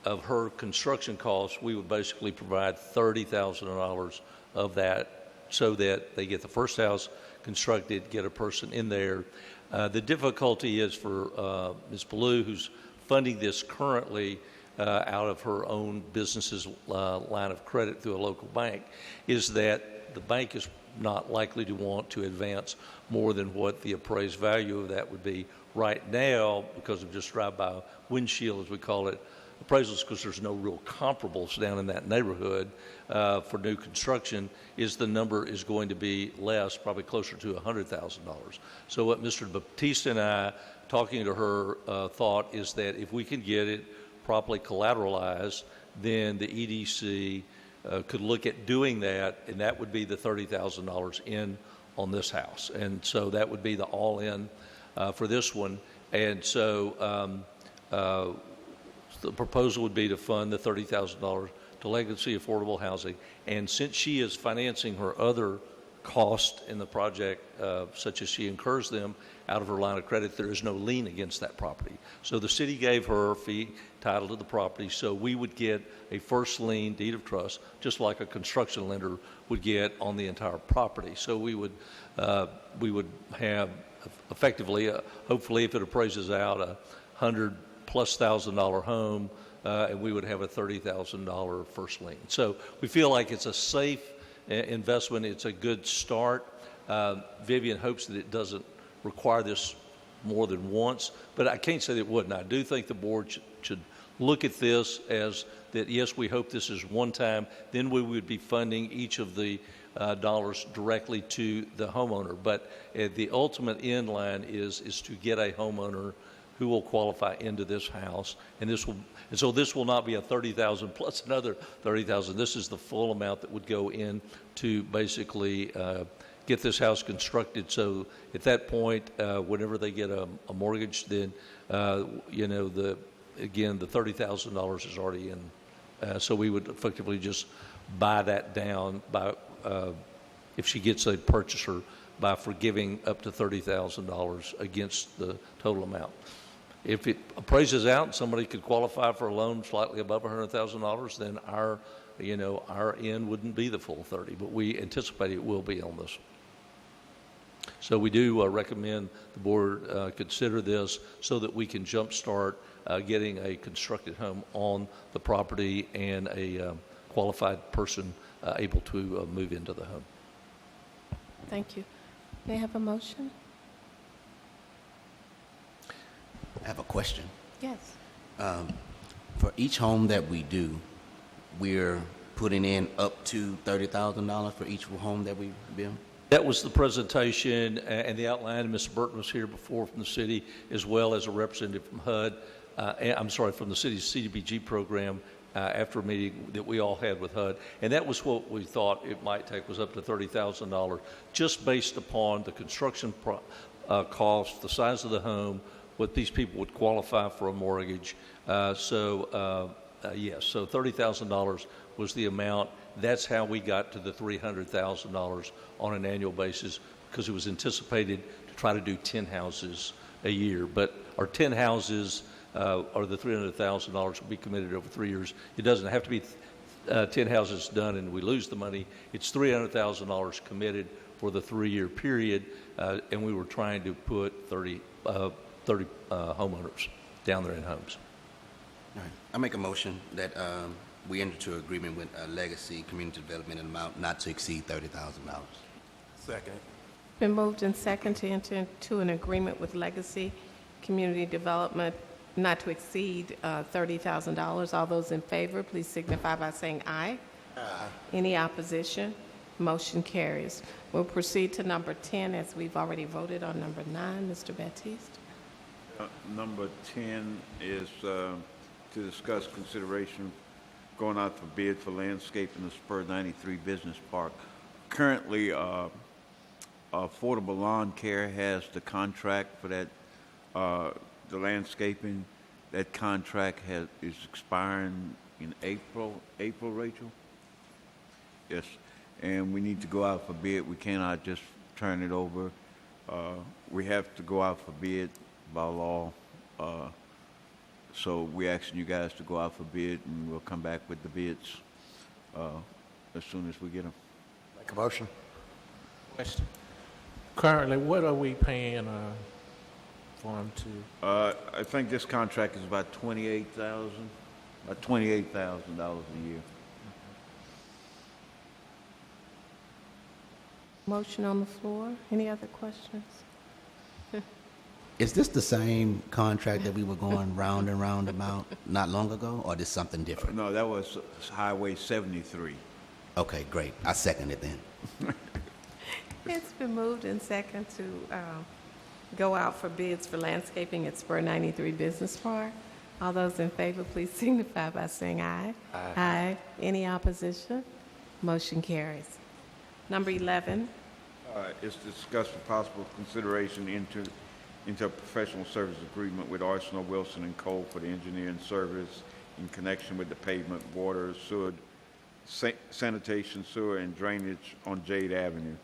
of her construction costs, we would basically provide $30,000 of that so that they get the first house constructed, get a person in there. The difficulty is for Ms. Ballou, who's funding this currently out of her own business's line of credit through a local bank, is that the bank is not likely to want to advance more than what the appraised value of that would be right now, because of just drive-by windshield, as we call it, appraisals, because there's no real comparables down in that neighborhood for new construction, is the number is going to be less, probably closer to $100,000. So what Mr. Baptiste and I, talking to her, thought is that if we can get it properly collateralized, then the EDC could look at doing that, and that would be the $30,000 in on this house. And so that would be the all-in for this one. And so the proposal would be to fund the $30,000 to Legacy Affordable Housing. And since she is financing her other cost in the project, such as she incurs them out of her line of credit, there is no lien against that property. So the city gave her fee title to the property, so we would get a first lien deed of trust, just like a construction lender would get on the entire property. So we would have effectively, hopefully, if it appraises out, $100,000+ home, and we would have a $30,000 first lien. So we feel like it's a safe investment. It's a good start. Vivian hopes that it doesn't require this more than once, but I can't say that it wouldn't. I do think the board should look at this as that, yes, we hope this is one time, then we would be funding each of the dollars directly to the homeowner. But the ultimate end line is to get a homeowner who will qualify into this house, and so this will not be a $30,000 plus another $30,000. This is the full amount that would go in to basically get this house constructed. So at that point, whenever they get a mortgage, then the $30,000 is already in. So we would effectively just buy that down by if she gets a purchaser by forgiving up to $30,000 against the total amount. If it appraises out and somebody could qualify for a loan slightly above $100,000, then our end wouldn't be the full 30, but we anticipate it will be on this. So we do recommend the board consider this so that we can jumpstart getting a constructed home on the property and a qualified person able to move into the home. Thank you. May I have a motion? I have a question. Yes. For each home that we do, we're putting in up to $30,000 for each home that we build? That was the presentation and the outline. Mr. Burton was here before from the city, as well as a representative from HUD. From the city's CDBG program after a meeting that we all had with HUD. And that was what we thought it might take, was up to $30,000, just based upon the construction cost, the size of the home, what these people would qualify for a mortgage. Yes, so $30,000 was the amount. That's how we got to the $300,000 on an annual basis, because it was anticipated to try to do 10 houses a year. But our 10 houses or the $300,000 will be committed over 3 years. It doesn't have to be 10 houses done and we lose the money. It's $300,000 committed for the 3-year period, and we were trying to put 30 homeowners down there in homes. All right. I make a motion that we enter into agreement with Legacy Community Development in an amount not to exceed $30,000. Second. Been moved and second to enter into an agreement with Legacy Community Development not to exceed $30,000. All those in favor, please signify by saying aye. Aye. Any opposition? Motion carries. We'll proceed to number 10, as we've already voted on number 9. Mr. Baptiste. Number 10 is to discuss consideration going out for bid for landscape in the Spur 93 Business Park. Currently, Affordable Lawn Care has the contract for that, the landscaping. That contract is expiring in April, Rachel? Yes, and we need to go out for bid. We cannot just turn it over. We have to go out for bid by law. So we're asking you guys to go out for bid, and we'll come back with the bids as soon as we get them. Make a motion. Question. Currently, what are we paying for them to? I think this contract is about $28,000 a year. Motion on the floor. Any other questions? Is this the same contract that we were going round and round about not long ago, or is something different? No, that was Highway 73. Okay, great. I second it then. It's been moved and second to go out for bids for landscaping at Spur 93 Business Park. All those in favor, please signify by saying aye. Aye. Aye. Any opposition? Motion carries. Number 11, Is to discuss for possible consideration into a professional service agreement with Arsenal, Wilson and Cole for the engineering service in connection with the pavement, water, sewer, sanitation, sewer, and drainage on Jade Avenue.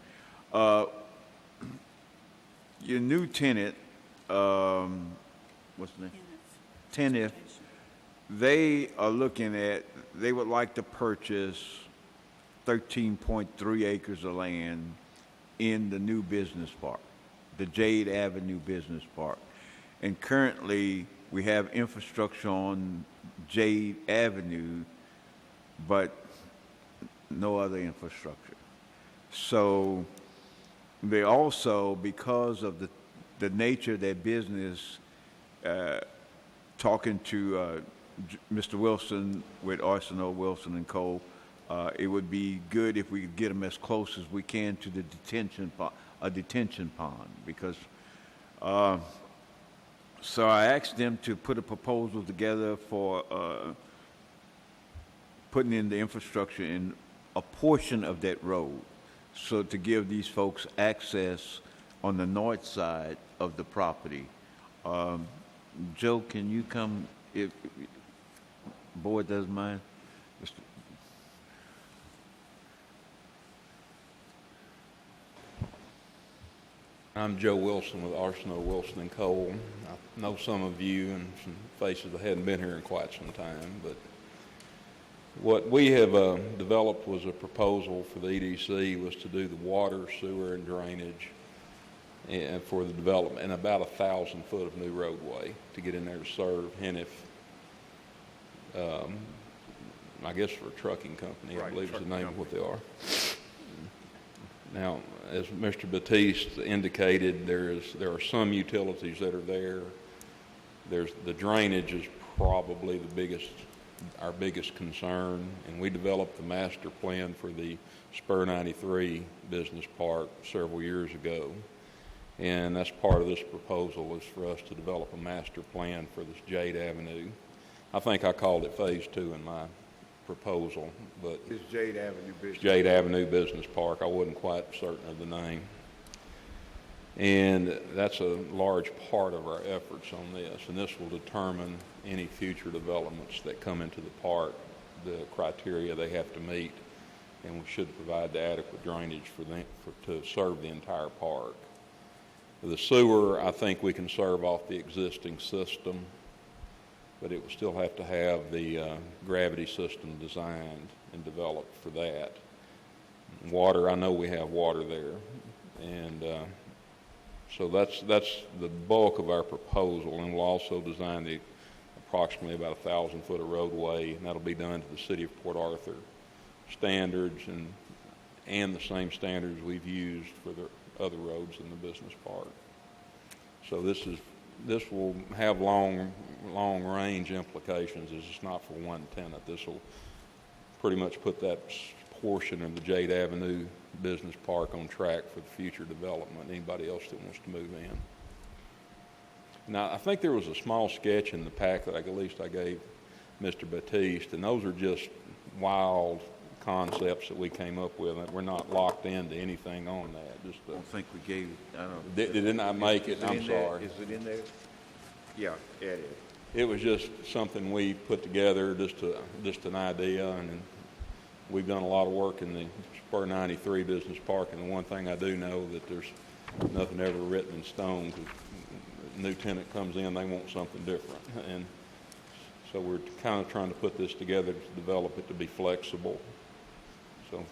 Your new tenant, what's the name? Tenant. They would like to purchase 13.3 acres of land in the new business park, the Jade Avenue Business Park. And currently, we have infrastructure on Jade Avenue, but no other infrastructure. So they also, because of the nature of their business, talking to Mr. Wilson with Arsenal, Wilson and Cole, it would be good if we could get them as close as we can to the detention pond, because so I asked them to put a proposal together for putting in the infrastructure in a portion of that road, so to give these folks access on the north side of the property. Joe, can you come, if board doesn't mind? I'm Joe Wilson with Arsenal, Wilson and Cole. I know some of you and some faces that hadn't been here in quite some time, but what we have developed was a proposal for the EDC was to do the water, sewer, and drainage and for the development, and about 1,000 foot of new roadway to get in there to serve Hennif, I guess for a trucking company, I believe is the name of what they are. Now, as Mr. Batiste indicated, there are some utilities that are there. The drainage is probably our biggest concern, and we developed the master plan for the Spur 93 Business Park several years ago. And that's part of this proposal is for us to develop a master plan for this Jade Avenue. I think I called it Phase 2 in my proposal, but It's Jade Avenue Business. Jade Avenue Business Park. I wasn't quite certain of the name. And that's a large part of our efforts on this, and this will determine any future developments that come into the park, the criteria they have to meet, and we should provide the adequate drainage for them to serve the entire park. The sewer, I think we can serve off the existing system, but it will still have to have the gravity system designed and developed for that. Water, I know we have water there, and so that's the bulk of our proposal, and we'll also design the approximately about 1,000 foot of roadway, and that'll be done to the City of Port Arthur standards and the same standards we've used for the other roads in the business park. So this will have long range implications. It's just not for one tenant. This will pretty much put that portion of the Jade Avenue Business Park on track for the future development, anybody else that wants to move in. Now, I think there was a small sketch in the pack that at least I gave Mr. Batiste, and those are just wild concepts that we came up with. We're not locked into anything on that. Just I don't think we gave, I don't know. did not make it, I'm sorry. Is it in there? Yeah, it is. It was just something we put together, just an idea, and we've done a lot of work in the Spur 93 Business Park, and the one thing I do know that there's nothing ever written in stone, 'cause a new tenant comes in, they want something different. And so we're kind of trying to put this together to develop it to be flexible. So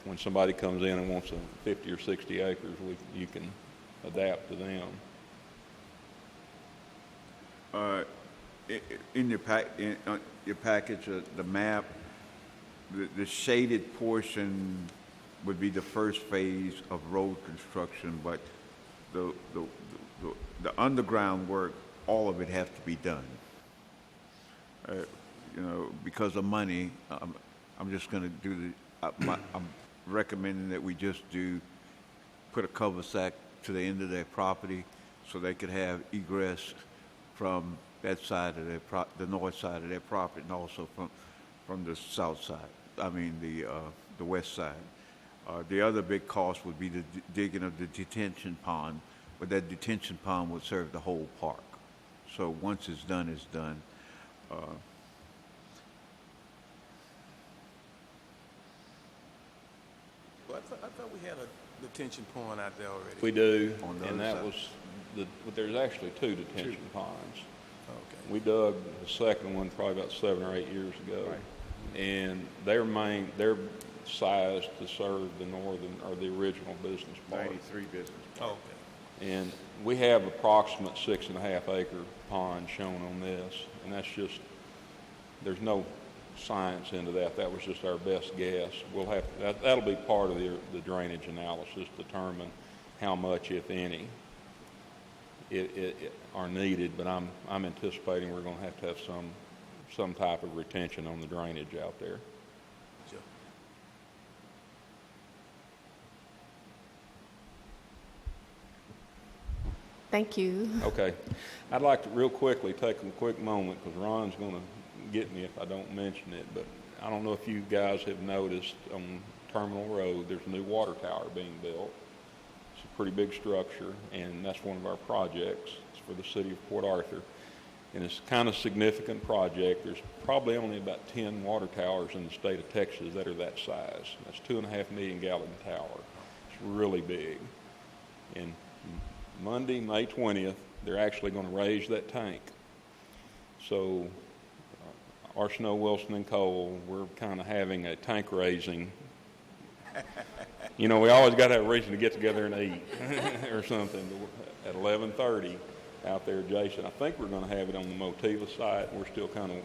when somebody comes in and wants 50 or 60 acres, you can adapt to them. In your package, the map, the shaded portion would be the first phase of road construction, but the underground work, all of it has to be done. Because of money, I'm just going to do I'm recommending that we just put a cul-de-sac to the end of their property so they could have egress from that side of the north side of their property, and also from the south side. I mean the west side. The other big cost would be the digging of the detention pond, but that detention pond would serve the whole park. So once it's done, it's done. Well, I thought we had a detention pond out there already. We do, On the and other that side. was there's actually two detention ponds. Okay. We dug the second one probably about 7 or 8 years ago. Right. And they're sized to serve the northern, or the original business park. 93 business. Okay. And we have approximate 6.5 acre pond shown on this, and that's just, there's no science into that. That was just our best guess. We'll have, that'll be part of the drainage analysis, determine how much, if any, are needed, but I'm anticipating we're going to have some type of retention on the drainage out there. Sure. Thank you. Okay. I'd like to real quickly take a quick moment, because Ron's going to get me if I don't mention it, but I don't know if you guys have noticed on Terminal Road, there's a new water tower being built. It's a pretty big structure, and that's one of our projects. It's for the city of Port Arthur. And it's kind of significant project. There's probably only about 10 water towers in the state of Texas that are that size. That's 2.5 million gallon tower. It's really big. And Monday, May 20th, they're actually going to raise that tank. So Arsenault, Wilson, and Cole, we're kind of having a tank raising. We always got to have a reason to get together and eat or something at 11:30 out there adjacent. I think we're going to have it on the Motiva site. We're still kind of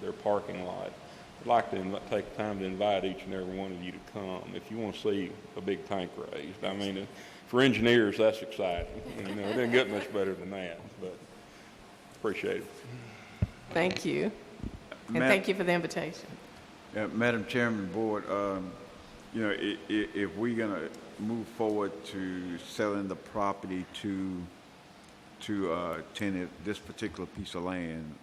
their parking lot. I'd like to take time to invite each and every one of you to come if you want to see a big tank raised. I mean, for engineers, that's exciting. It didn't get much better than that, but appreciate it. Thank you. And thank you for the invitation. Madam Chairman, Board, if we're going to move forward to selling the property to tenant this particular piece of land,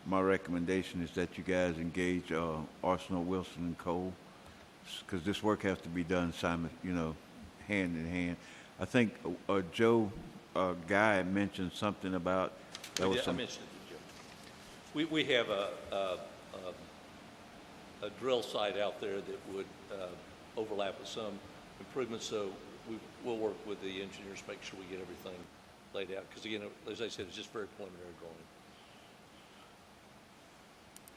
my recommendation is that you guys engage Arsenault, Wilson, and Cole, because this work has to be done hand in hand. I think Joe Guy mentioned something about I mentioned it to Joe. We have a drill site out there that would overlap with some improvements, so we'll work with the engineers, make sure we get everything laid out, because again, as I said, it's just very preliminary drawing.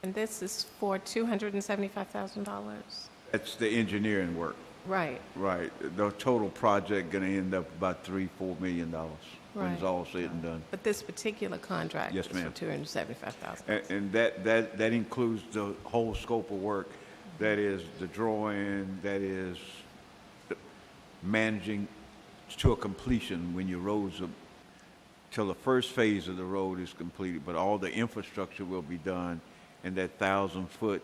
And this is for $275,000? that's the engineering work. Right. Right. The total project going to end up about $3-4 million when it's Right. all said and done. But this particular contract Yes, is for ma'am. $275,000. And that includes the whole scope of work. That is the drawing, that is the managing to a completion when your roads are, till the first phase of the road is completed, but all the infrastructure will be done, and that 1,000 foot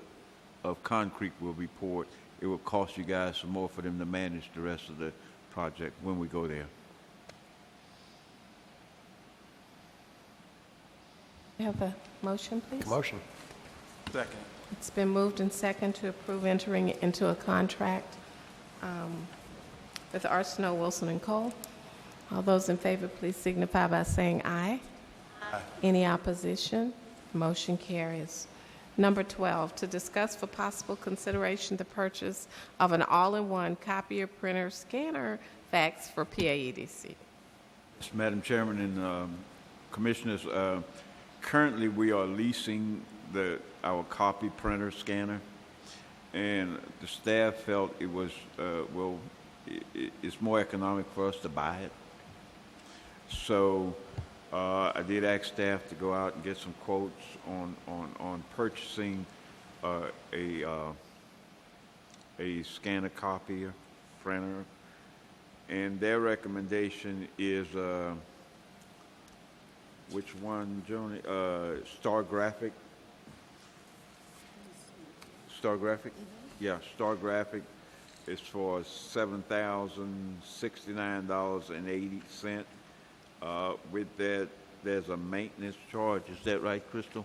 of concrete will be poured. It will cost you guys some more for them to manage the rest of the project when we go there. You have a motion, please? Motion. Second. It's been moved and second to approve entering into a contract with Arsenault, Wilson, and Cole. All those in favor, please signify by saying aye. Aye. Any opposition? Motion carries. Number 12, to discuss for possible consideration the purchase of an all-in-one copier, printer, scanner, fax for PAEDC. Yes, Madam Chairman and Commissioners, currently we are leasing our copy printer scanner, and the staff felt it was, it's more economic for us to buy it. So I did ask staff to go out and get some quotes on purchasing a scanner copier printer, and their recommendation is which one, Joni? Star Graphic. Star Graphic? Yeah, Star Graphic is for $7,069.80. With that, there's a maintenance charge. Is that right, Crystal?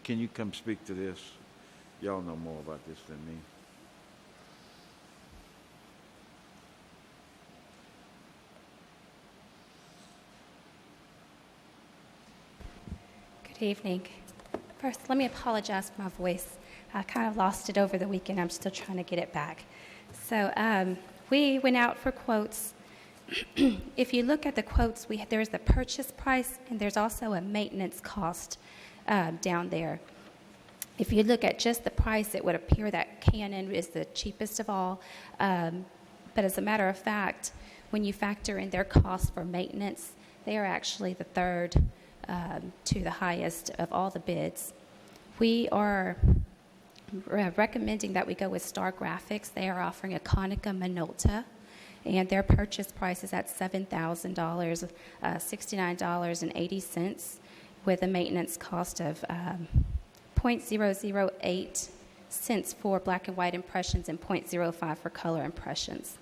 Can you come speak to this? Y'all know more about this than me. Good evening. First, let me apologize for my voice. I kind of lost it over the weekend. I'm still trying to get it back. So we went out for quotes. If you look at the quotes, there's the purchase price, and there's also a maintenance cost down there. If you look at just the price, it would appear that Canon is the cheapest of all. But as a matter of fact, when you factor in their cost for maintenance, they are actually the third to the highest of all the bids. We are recommending that we go with Star Graphics. They are offering a Konica Minolta, and their purchase price is at $7,000, $69.80, with a maintenance cost of 0.008 cents for black and white impressions and 0.05 for color impressions.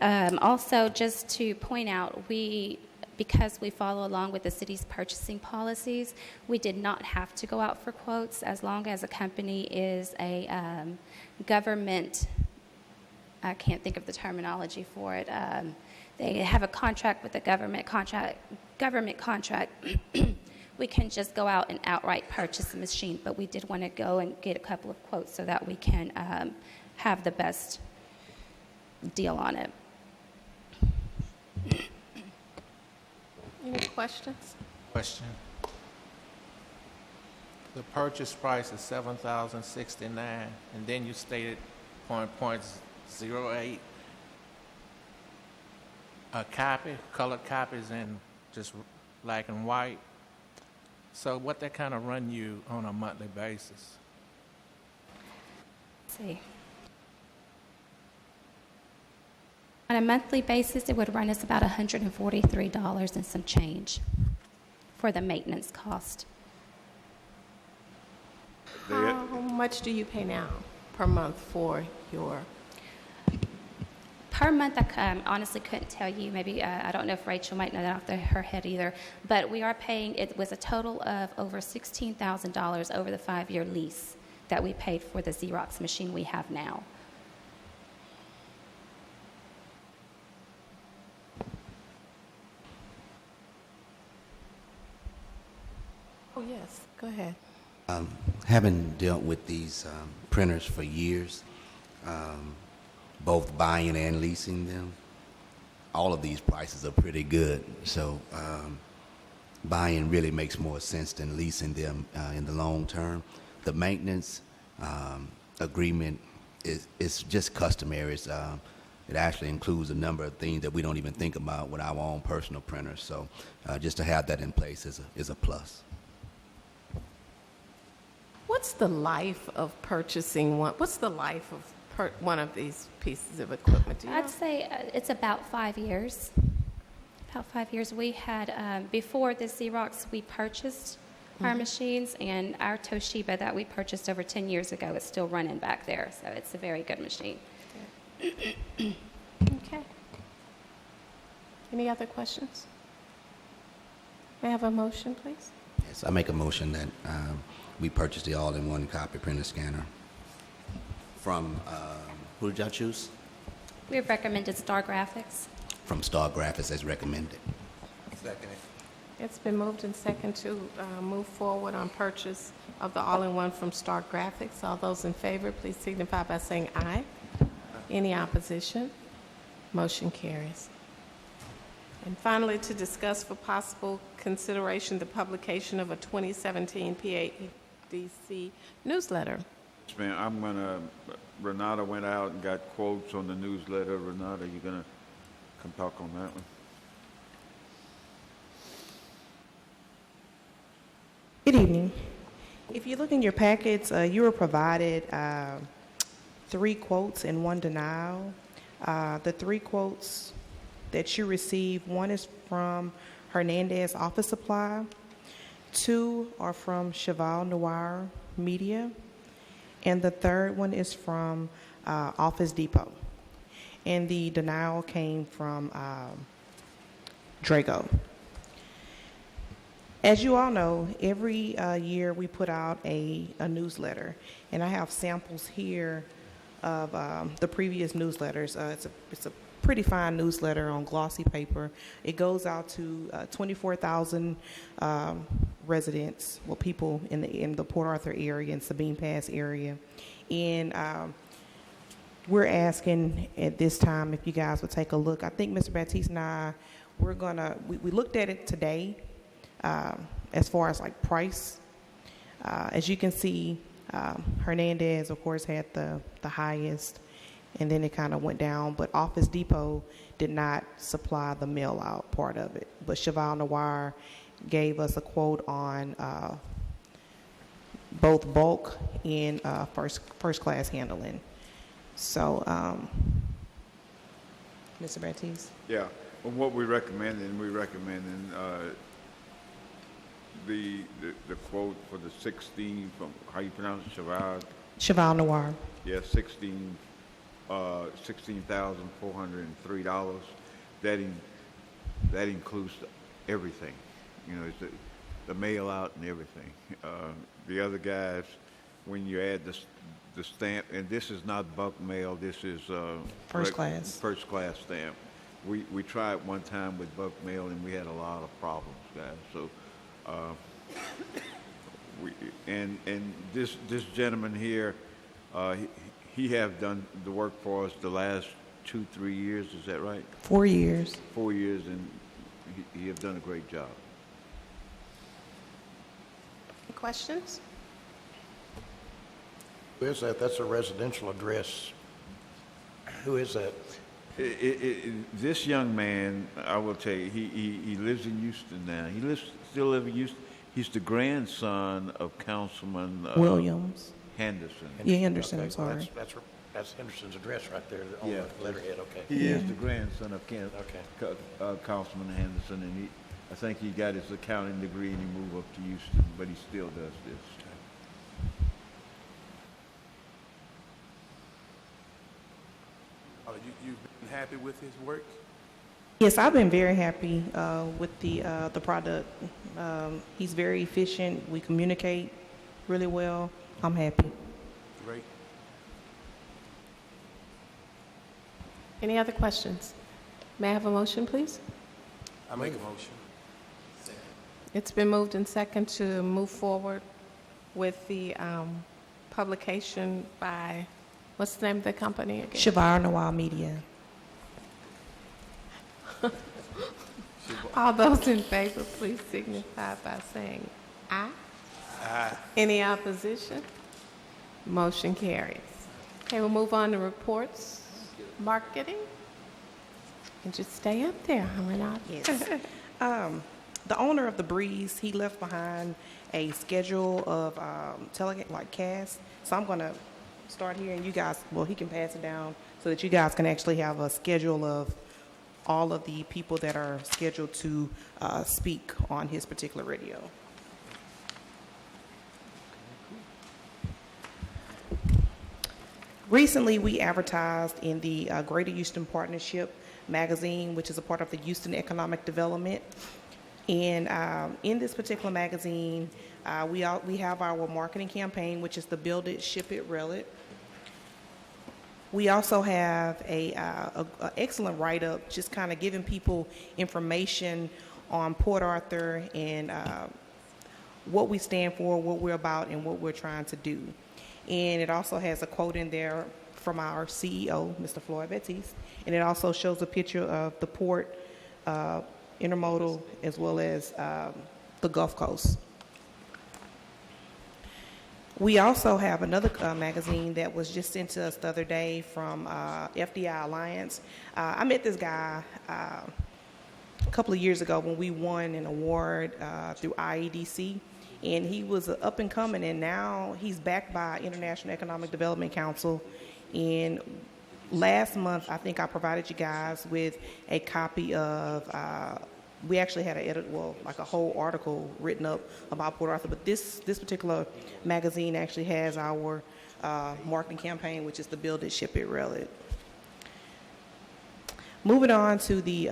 Also, just to point out, because we follow along with the city's purchasing policies, we did not have to go out for quotes as long as a company is a government, I can't think of the terminology for it, they have a contract with the government contract, we can just go out and outright purchase a machine, but we did want to go and get a couple of quotes so that we can have the best deal on it. Any questions? Question. The purchase price is $7,069, and then you stated .08. A copy, colored copies, and just black and white. So what that kind of run you on a monthly basis? Let's see. On a monthly basis, it would run us about $143 and some change for the maintenance cost. How much do you pay now per month for your? Per month, I honestly couldn't tell you. Maybe, I don't know if Rachel might know that off her head either. But we are paying, it was a total of over $16,000 over the 5-year lease that we paid for the Xerox machine we have now. Oh, yes, go ahead. Having dealt with these printers for years, both buying and leasing them, all of these prices are pretty good. So buying really makes more sense than leasing them in the long term. The maintenance agreement is just customary. It actually includes a number of things that we don't even think about with our own personal printers. So just to have that in place is a plus. What's the life of purchasing one? What's the life of one of these pieces of equipment? Do you know? I'd say it's about 5 years. About 5 years. We had, before the Xerox, we purchased our machines, and our Toshiba that we purchased over 10 years ago is still running back there. So it's a very good machine. Okay. Any other questions? May I have a motion, please? Yes, I make a motion that we purchase the all-in-one copy printer scanner from, who did y'all choose? We have recommended Star Graphics. From Star Graphics as recommended. Second. It's been moved and second to move forward on purchase of the all-in-one from Star Graphics. All those in favor, please signify by saying aye. Any opposition? Motion carries. And finally, to discuss for possible consideration the publication of a 2017 PAEDC newsletter. Yes, ma'am, I'm gonna, Renata went out and got quotes on the newsletter. Renata, you gonna come talk on that one? Good evening. If you look in your packets, you were provided 3 quotes and 1 denial. The 3 quotes that you received, 1 is from Hernandez Office Supply, 2 are from Cheval Noir Media, and the 3rd one is from Office Depot. And the denial came from Drago. As you all know, every year we put out a newsletter, and I have samples here of the previous newsletters. It's a pretty fine newsletter on glossy paper. It goes out to 24,000 residents, well, people in the Port Arthur area and Sabine Pass area, and we're asking at this time if you guys would take a look. I think Mr. Baptiste and I, we looked at it today. As far as like price, as you can see, Hernandez, of course, had the highest, and then it kind of went down. But Office Depot did not supply the mail out part of it. But Cheval Noir gave us a quote on both bulk and first class handling. So, Mr. Baptiste? Yeah, well, what we're recommending, the quote for the 16 from, how you pronounce it, Cheval? Cheval Noir. Yeah, $16,403. That includes everything. You know, it's the mail out and everything. The other guys, when you add the stamp, and this is not bulk mail, this is first class stamp. We tried one time with bulk mail and we had a lot of problems, guys. So. This gentleman here, he have done the work for us the last 2-3 years. Is that right? 4 years. 4 years, and he have done a great job. Any questions? Who is that? That's a residential address. Who is that? This young man, I will tell you, he lives in Houston now. Still lives in Houston. He's the grandson of Councilman Williams. Henderson. Yeah, Henderson, Okay, I'm sorry. That's Henderson's address right there on Yeah. the letterhead, okay. He is the grandson of Okay. Councilman Henderson, and I think he got his accounting degree and he moved up to Houston, but he still does this. You've been happy with his work? Yes, I've been very happy with the product. He's very efficient. We communicate really well. I'm happy. Great. Any other questions? May I have a motion, please? I make a motion. It's been moved and second to move forward with the publication by, what's the name of the company again? Cheval Noir Media. All those in favor, please signify by saying aye. Aye. Any opposition? Motion carries. Okay, we'll move on to reports. Marketing? And just stay up there, Renata. Yes. The owner of the Breeze, he left behind a schedule of telecast. So I'm going to start here, and you guys, well, he can pass it down so that you guys can actually have a schedule of all of the people that are scheduled to speak on his particular radio. Recently, we advertised in the Greater Houston Partnership magazine, which is a part of the Houston Economic Development. And in this particular magazine, we have our marketing campaign, which is the Build It, Ship It, Rail It. We also have a excellent write-up, just kind of giving people information on Port Arthur and what we stand for, what we're about, and what we're trying to do. And it also has a quote in there from our CEO, Mr. Floyd Baptiste, and it also shows a picture of the port, intermodal, as well as the Gulf Coast. We also have another magazine that was just sent to us the other day from FDI Alliance. I met this guy a couple of years ago when we won an award through EDC, and he was up and coming, and now he's backed by International Economic Development Council. And last month, I think I provided you guys with a copy of, we actually had like a whole article written up about Port Arthur, but this particular magazine actually has our marketing campaign, which is the Build It, Ship It, Rail It. Moving on to the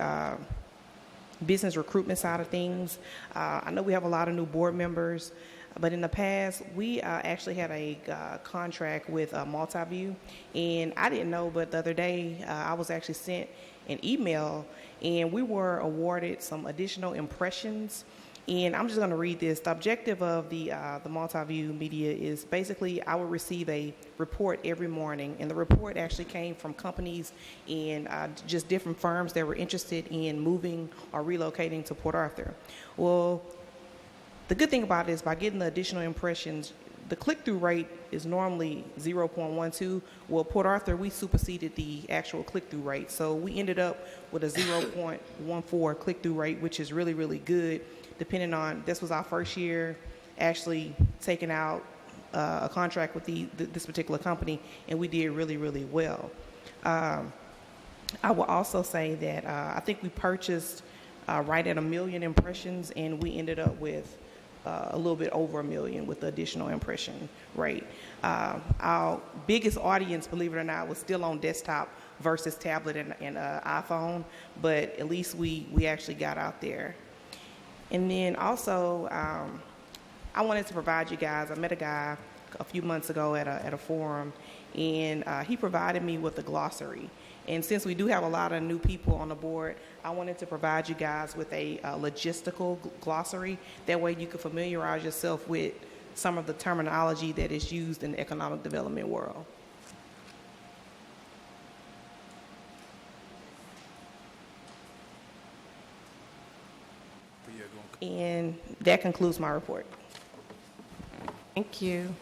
business recruitment side of things. I know we have a lot of new board members, but in the past, we actually had a contract with Multiview, and I didn't know, but the other day, I was actually sent an email, and we were awarded some additional impressions. And I'm just going to read this. The objective of the Multiview media is basically I will receive a report every morning, and the report actually came from companies and just different firms that were interested in moving or relocating to Port Arthur. Well, the good thing about it is by getting the additional impressions, the click-through rate is normally 0.12. Well, Port Arthur, we superseded the actual click-through rate. So we ended up with a 0.14 click-through rate, which is really, really good, depending on, this was our first year actually taking out a contract with this particular company, and we did really, really well. I will also say that I think we purchased right at 1 million impressions, and we ended up with a little bit over 1 million with the additional impression rate. Our biggest audience, believe it or not, was still on desktop versus tablet and iPhone, but at least we actually got out there. And then also, I wanted to provide you guys, I met a guy a few months ago at a forum, and he provided me with a glossary. And since we do have a lot of new people on the board, I wanted to provide you guys with a logistical glossary. That way you can familiarize yourself with some of the terminology that is used in the economic development world. And that concludes my report. Thank you.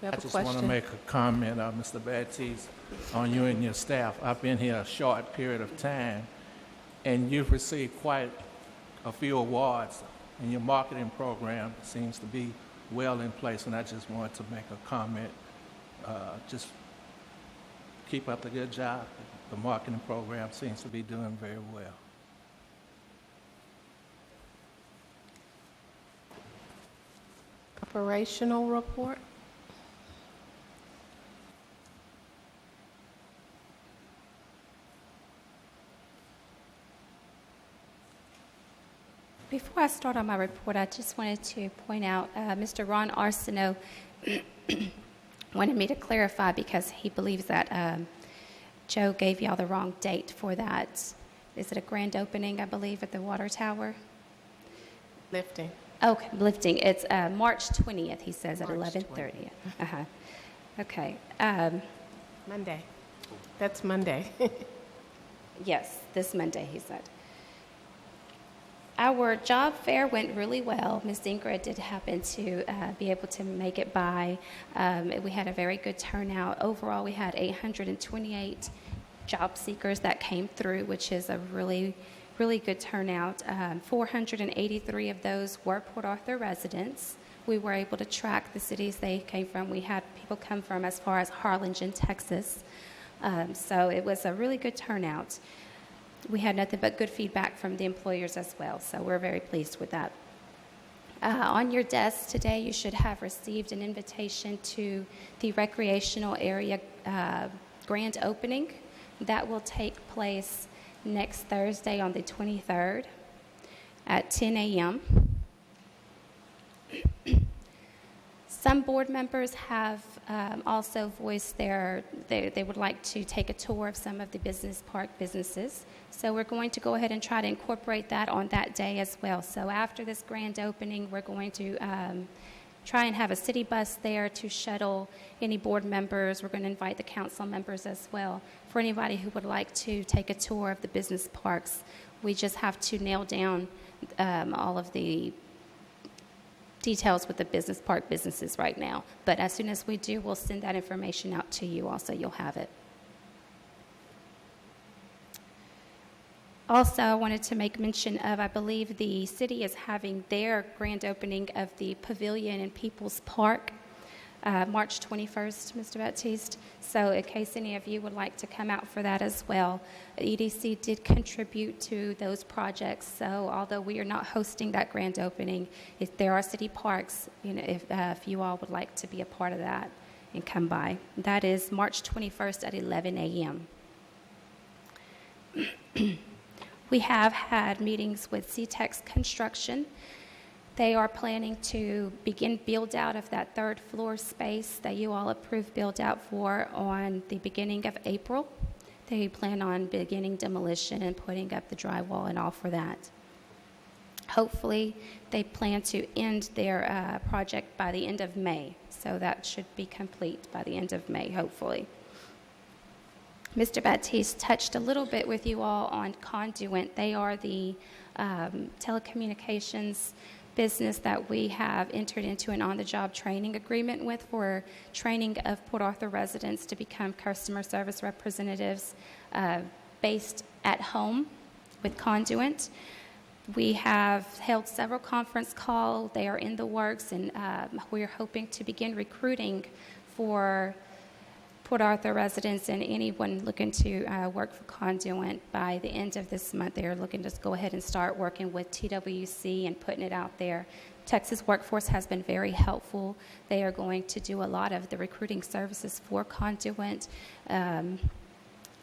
We have I a just want to question. make a comment, Mr. Baptiste, on you and your staff. I've been here a short period of time, and you've received quite a few awards, and your marketing program seems to be well in place, and I just wanted to make a comment. Just keep up the good job. The marketing program seems to be doing very well. Operational report. Before I start on my report, I just wanted to point out Mr. Ron Arsenault wanted me to clarify because he believes that Joe gave y'all the wrong date for that. Is it a grand opening, I believe, at the water tower? Lifting. Okay, lifting. It's March 20th, he says, at March 11:30. Okay. Monday. That's Monday. Yes, this Monday, he said. Our job fair went really well. Ms. Ingrid did happen to be able to make it by. We had a very good turnout. Overall, we had 828 job seekers that came through, which is a really, really good turnout. 483 of those were Port Arthur residents. We were able to track the cities they came from. We had people come from as far as Harlingen, Texas. So it was a really good turnout. We had nothing but good feedback from the employers as well, so we're very pleased with that. On your desk today, you should have received an invitation to the recreational area grand opening. That will take place next Thursday on the 23rd at 10 a.m. Some board members have also voiced they would like to take a tour of some of the business park businesses. So we're going to go ahead and try to incorporate that on that day as well. So after this grand opening, we're going to try and have a city bus there to shuttle any board members. We're going to invite the council members as well. For anybody who would like to take a tour of the business parks, we just have to nail down all of the details with the business park businesses right now. But as soon as we do, we'll send that information out to you also. You'll have it. Also, I wanted to make mention of, I believe the city is having their grand opening of the pavilion in People's Park, March 21st, Mr. Baptiste. So in case any of you would like to come out for that as well, EDC did contribute to those projects. So although we are not hosting that grand opening, if there are city parks, if you all would like to be a part of that and come by. That is March 21st at 11 a.m. We have had meetings with CTEX Construction. They are planning to begin build out of that third floor space that you all approved build out for on the beginning of April. They plan on beginning demolition and putting up the drywall and all for that. Hopefully, they plan to end their project by the end of May. So that should be complete by the end of May, hopefully. Mr. Baptiste touched a little bit with you all on Conduent. They are the telecommunications business that we have entered into an on-the-job training agreement with for training of Port Arthur residents to become customer service representatives based at home with Conduent. We have held several conference calls. They are in the works, and we're hoping to begin recruiting for Port Arthur residents and anyone looking to work for Conduent by the end of this month. They're looking to go ahead and start working with TWC and putting it out there. Texas Workforce has been very helpful. They are going to do a lot of the recruiting services for Conduent. A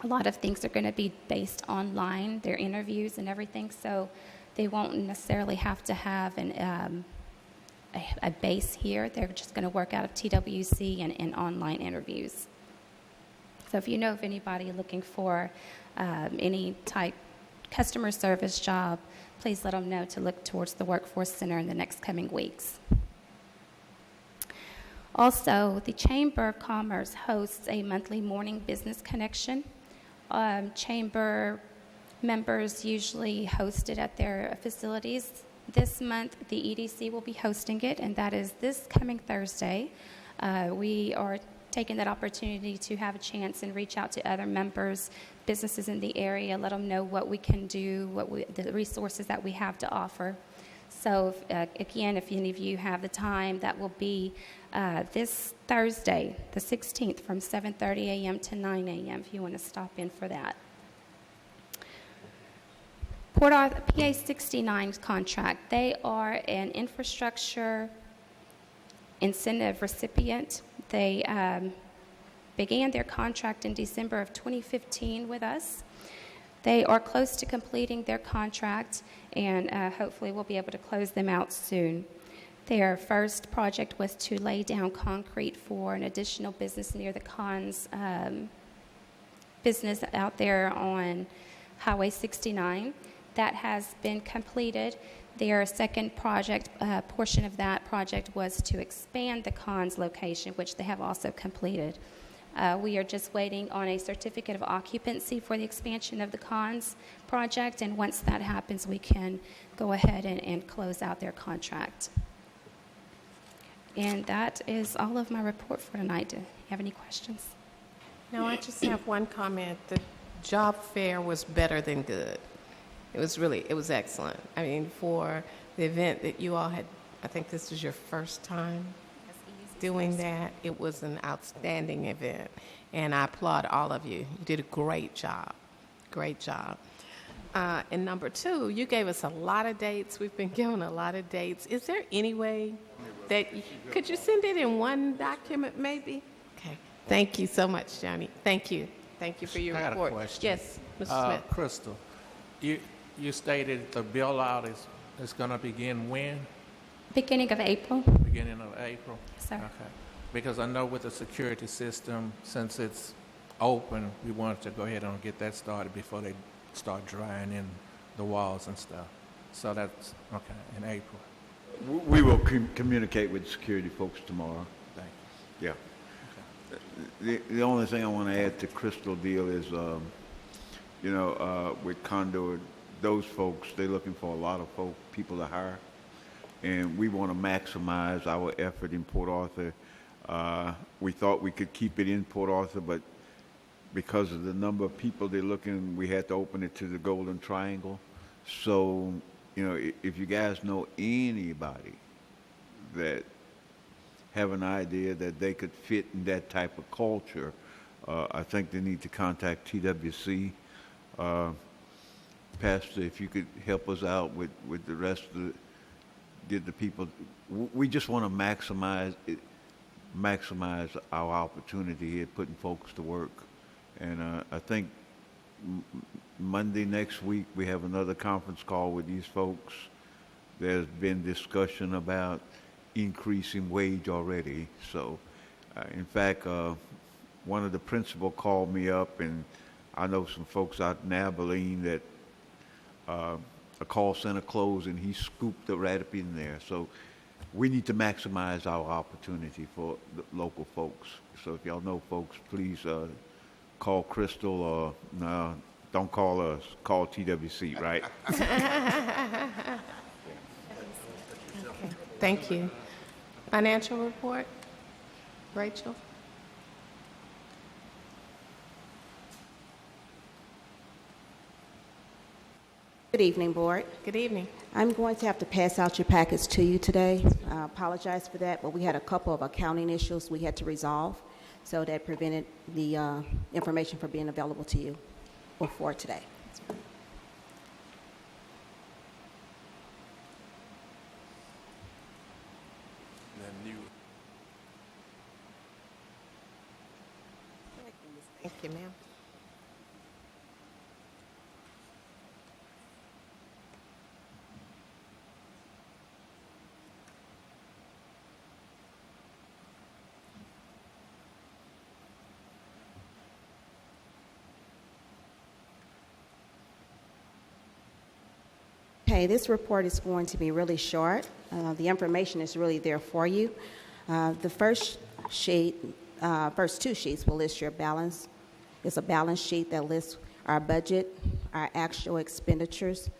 lot of things are going to be based online, their interviews and everything, so they won't necessarily have to have a base here. They're just going to work out of TWC and online interviews. So if you know of anybody looking for any type customer service job, please let them know to look towards the Workforce Center in the next coming weeks. Also, the Chamber of Commerce hosts a monthly morning business connection. Chamber members usually host it at their facilities. This month, the EDC will be hosting it, and that is this coming Thursday. We are taking that opportunity to have a chance and reach out to other members, businesses in the area, let them know what we can do, the resources that we have to offer. So again, if any of you have the time, that will be this Thursday, the 16th, from 7:30 a.m. to 9 a.m. if you want to stop in for that. Port Arthur PA 69 contract, they are an infrastructure incentive recipient. They began their contract in December of 2015 with us. They are close to completing their contract, and hopefully we'll be able to close them out soon. Their first project was to lay down concrete for an additional business near the Cons business out there on Highway 69. That has been completed. Their second project, portion of that project was to expand the Cons location, which they have also completed. We are just waiting on a certificate of occupancy for the expansion of the Cons project, and once that happens, we can go ahead and close out their contract. And that is all of my report for tonight. Do you have any questions? No, I just have one comment. The job fair was better than good. It was excellent. I mean, for the event that you all had, I think this was your first time doing that. It was an outstanding event, and I applaud all of you. You did a great job. Great job. And number two, you gave us a lot of dates. We've been given a lot of dates. Is there any way that, could you send it in one document maybe? Okay. Thank you so much, Johnny. Thank you. Thank you for your report. I got a question. Yes, Mr. Smith. Crystal, you stated the build-out is going to begin when? Beginning of April. Beginning of April? Yes, sir. Okay. Because I know with the security system, since it's open, we wanted to go ahead and get that started before they start drying in the walls and stuff. So that's, okay, in April. We will communicate with security folks tomorrow. Thank Yeah. The only thing I want to add to Crystal deal is, with Conduit, those folks, they're looking for a lot of people to hire. And we want to maximize our effort in Port Arthur. We thought we could keep it in Port Arthur, but because of the number of people they're looking, we had to open it to the Golden Triangle. So, if you guys know anybody that have an idea that they could fit in that type of culture, I think they need to contact TWC. Pastor, if you could help us out with the rest of the people. We just want to maximize our opportunity here, putting folks to work. And I think Monday next week we have another conference call with these folks. There's been discussion about increasing wage already. So, in fact, one of the principal called me up, and I know some folks out in Abilene that a call center closed, and he scooped it right up in there. So we need to maximize our opportunity for the local folks. So if y'all know folks, please call Crystal, or no, don't call us. Call TWC, right? Thank you. Financial report, Rachel? Good evening, Board. Good evening. I'm going to have to pass out your packets to you today. I apologize for that, but we had a couple of accounting issues we had to resolve, so that prevented the information from being available to you before today. Thank you, ma'am. Okay, this report is going to be really short. The information is really there for you. The first two sheets will list your balance. It's a balance sheet that lists our budget, our actual expenditures,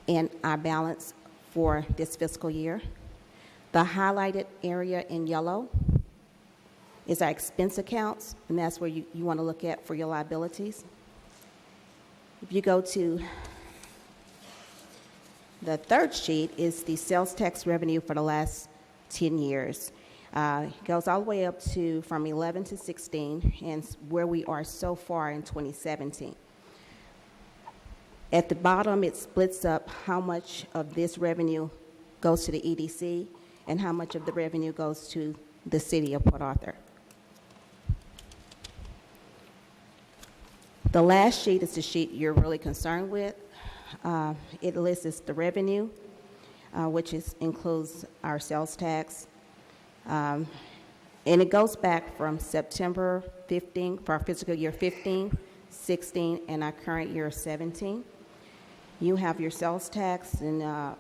and our balance for this fiscal year. The highlighted area in yellow is our expense accounts, and that's where you want to look at for your liabilities. If you go to the third sheet, is the sales tax revenue for the last 10 years. It goes all the way up to from 11 to 16, and where we are so far in 2017. At the bottom, it splits up how much of this revenue goes to the EDC and how much of the revenue goes to the city of Port Arthur. The last sheet is the sheet you're really concerned with. It lists the revenue, which includes our sales tax. And it goes back from September 15 for our fiscal year 15, 16, and our current year 17. You have your sales tax and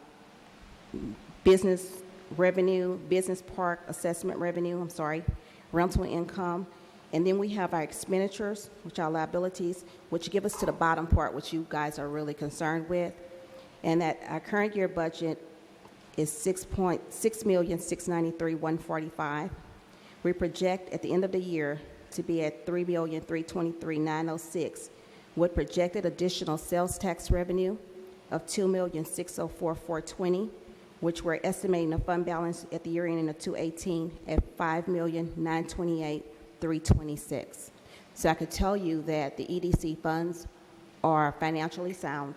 business revenue, business park assessment revenue, rental income. And then we have our expenditures, which are liabilities, which give us to the bottom part, which you guys are really concerned with. And that our current year budget is $6,693,145. We project at the end of the year to be at $3,323,906, with projected additional sales tax revenue of $2,604,420, which we're estimating the fund balance at the year ending of 2018 at $5,928,326. So I could tell you that the EDC funds are financially sound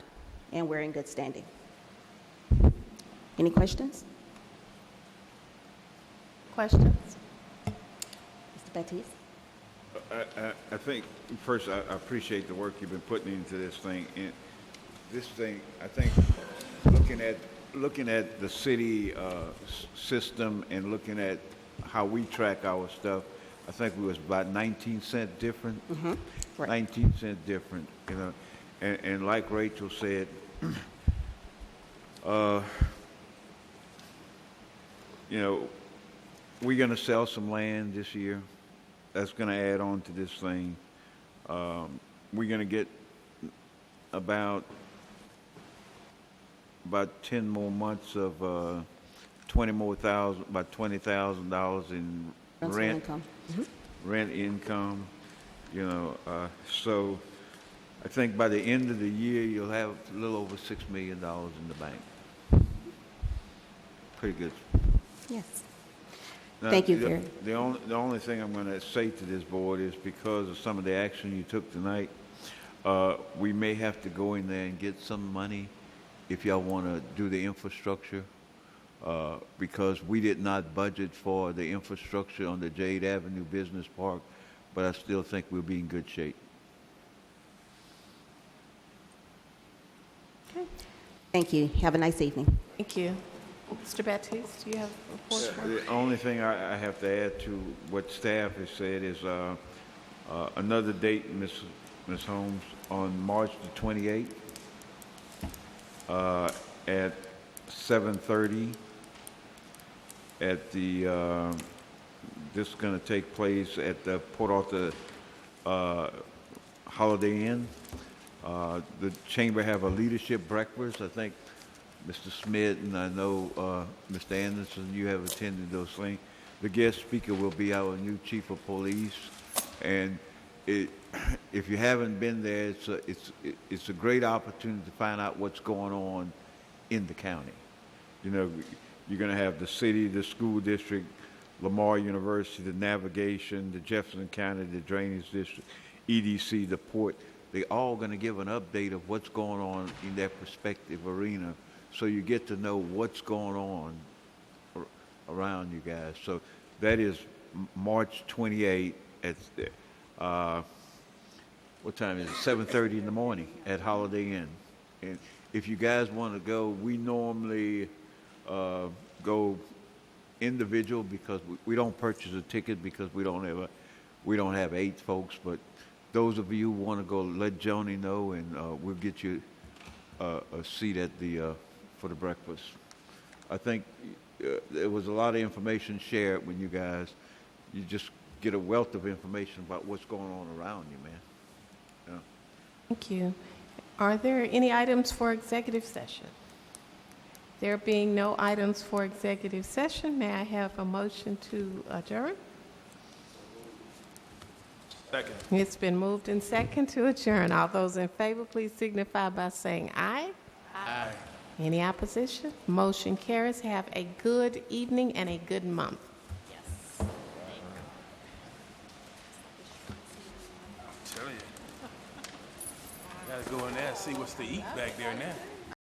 and we're in good standing. Any questions? Questions? Mr. Baptiste? I think, first, I appreciate the work you've been putting into this thing. And this thing, I think, looking at the city system and looking at how we track our stuff, I think we was about 19 cents different. Right. 19 cents different, you know. And like Rachel said, you know, we're going to sell some land this year. That's going to add on to this thing. We're going to get about 10 more months of about $20,000 in Rental rent, income. rent income, you know. So I think by the end of the year, you'll have a little over $6 million in the bank. Pretty good. Yes. Now, Thank you, Gary. The only thing I'm going to say to this board is because of some of the action you took tonight, we may have to go in there and get some money if y'all want to do the infrastructure, because we did not budget for the infrastructure on the Jade Avenue Business Park, but I still think we'll be in good shape. Thank you. Have a nice evening. Thank you. Mr. Baptiste, do you have a report? The only thing I have to add to what staff has said is another date, Ms. Holmes, on March the 28th at 7:30 at the, this is going to take place at the Port Arthur Holiday Inn. The chamber have a leadership breakfast. I think Mr. Smith and I know Mr. Anderson, you have attended those things. The guest speaker will be our new chief of police, and if you haven't been there, it's a great opportunity to find out what's going on in the county. You know, you're going to have the city, the school district, Lamar University, the navigation, the Jefferson County, the drainage district, EDC, the port. They're all going to give an update of what's going on in their respective arena, so you get to know what's going on around you guys. So that is March 28th at, what time is it? 7:30 in the morning at Holiday Inn. And if you guys want to go, we normally go individual because we don't purchase a ticket because we don't have 8 folks. But those of you who want to go, let Joni know, and we'll get you a seat at the for the breakfast. I think there was a lot of information shared with you guys. You just get a wealth of information about what's going on around you, man. Yeah. Thank you. Are there any items for executive session? There being no items for executive session, may I have a motion to adjourn? Second. It's been moved and second to adjourn. All those in favor, please signify by saying aye. Aye. Any opposition? Motion carries. Have a good evening and a good month. I'm telling you. Gotta go in there and see what's to eat back there now.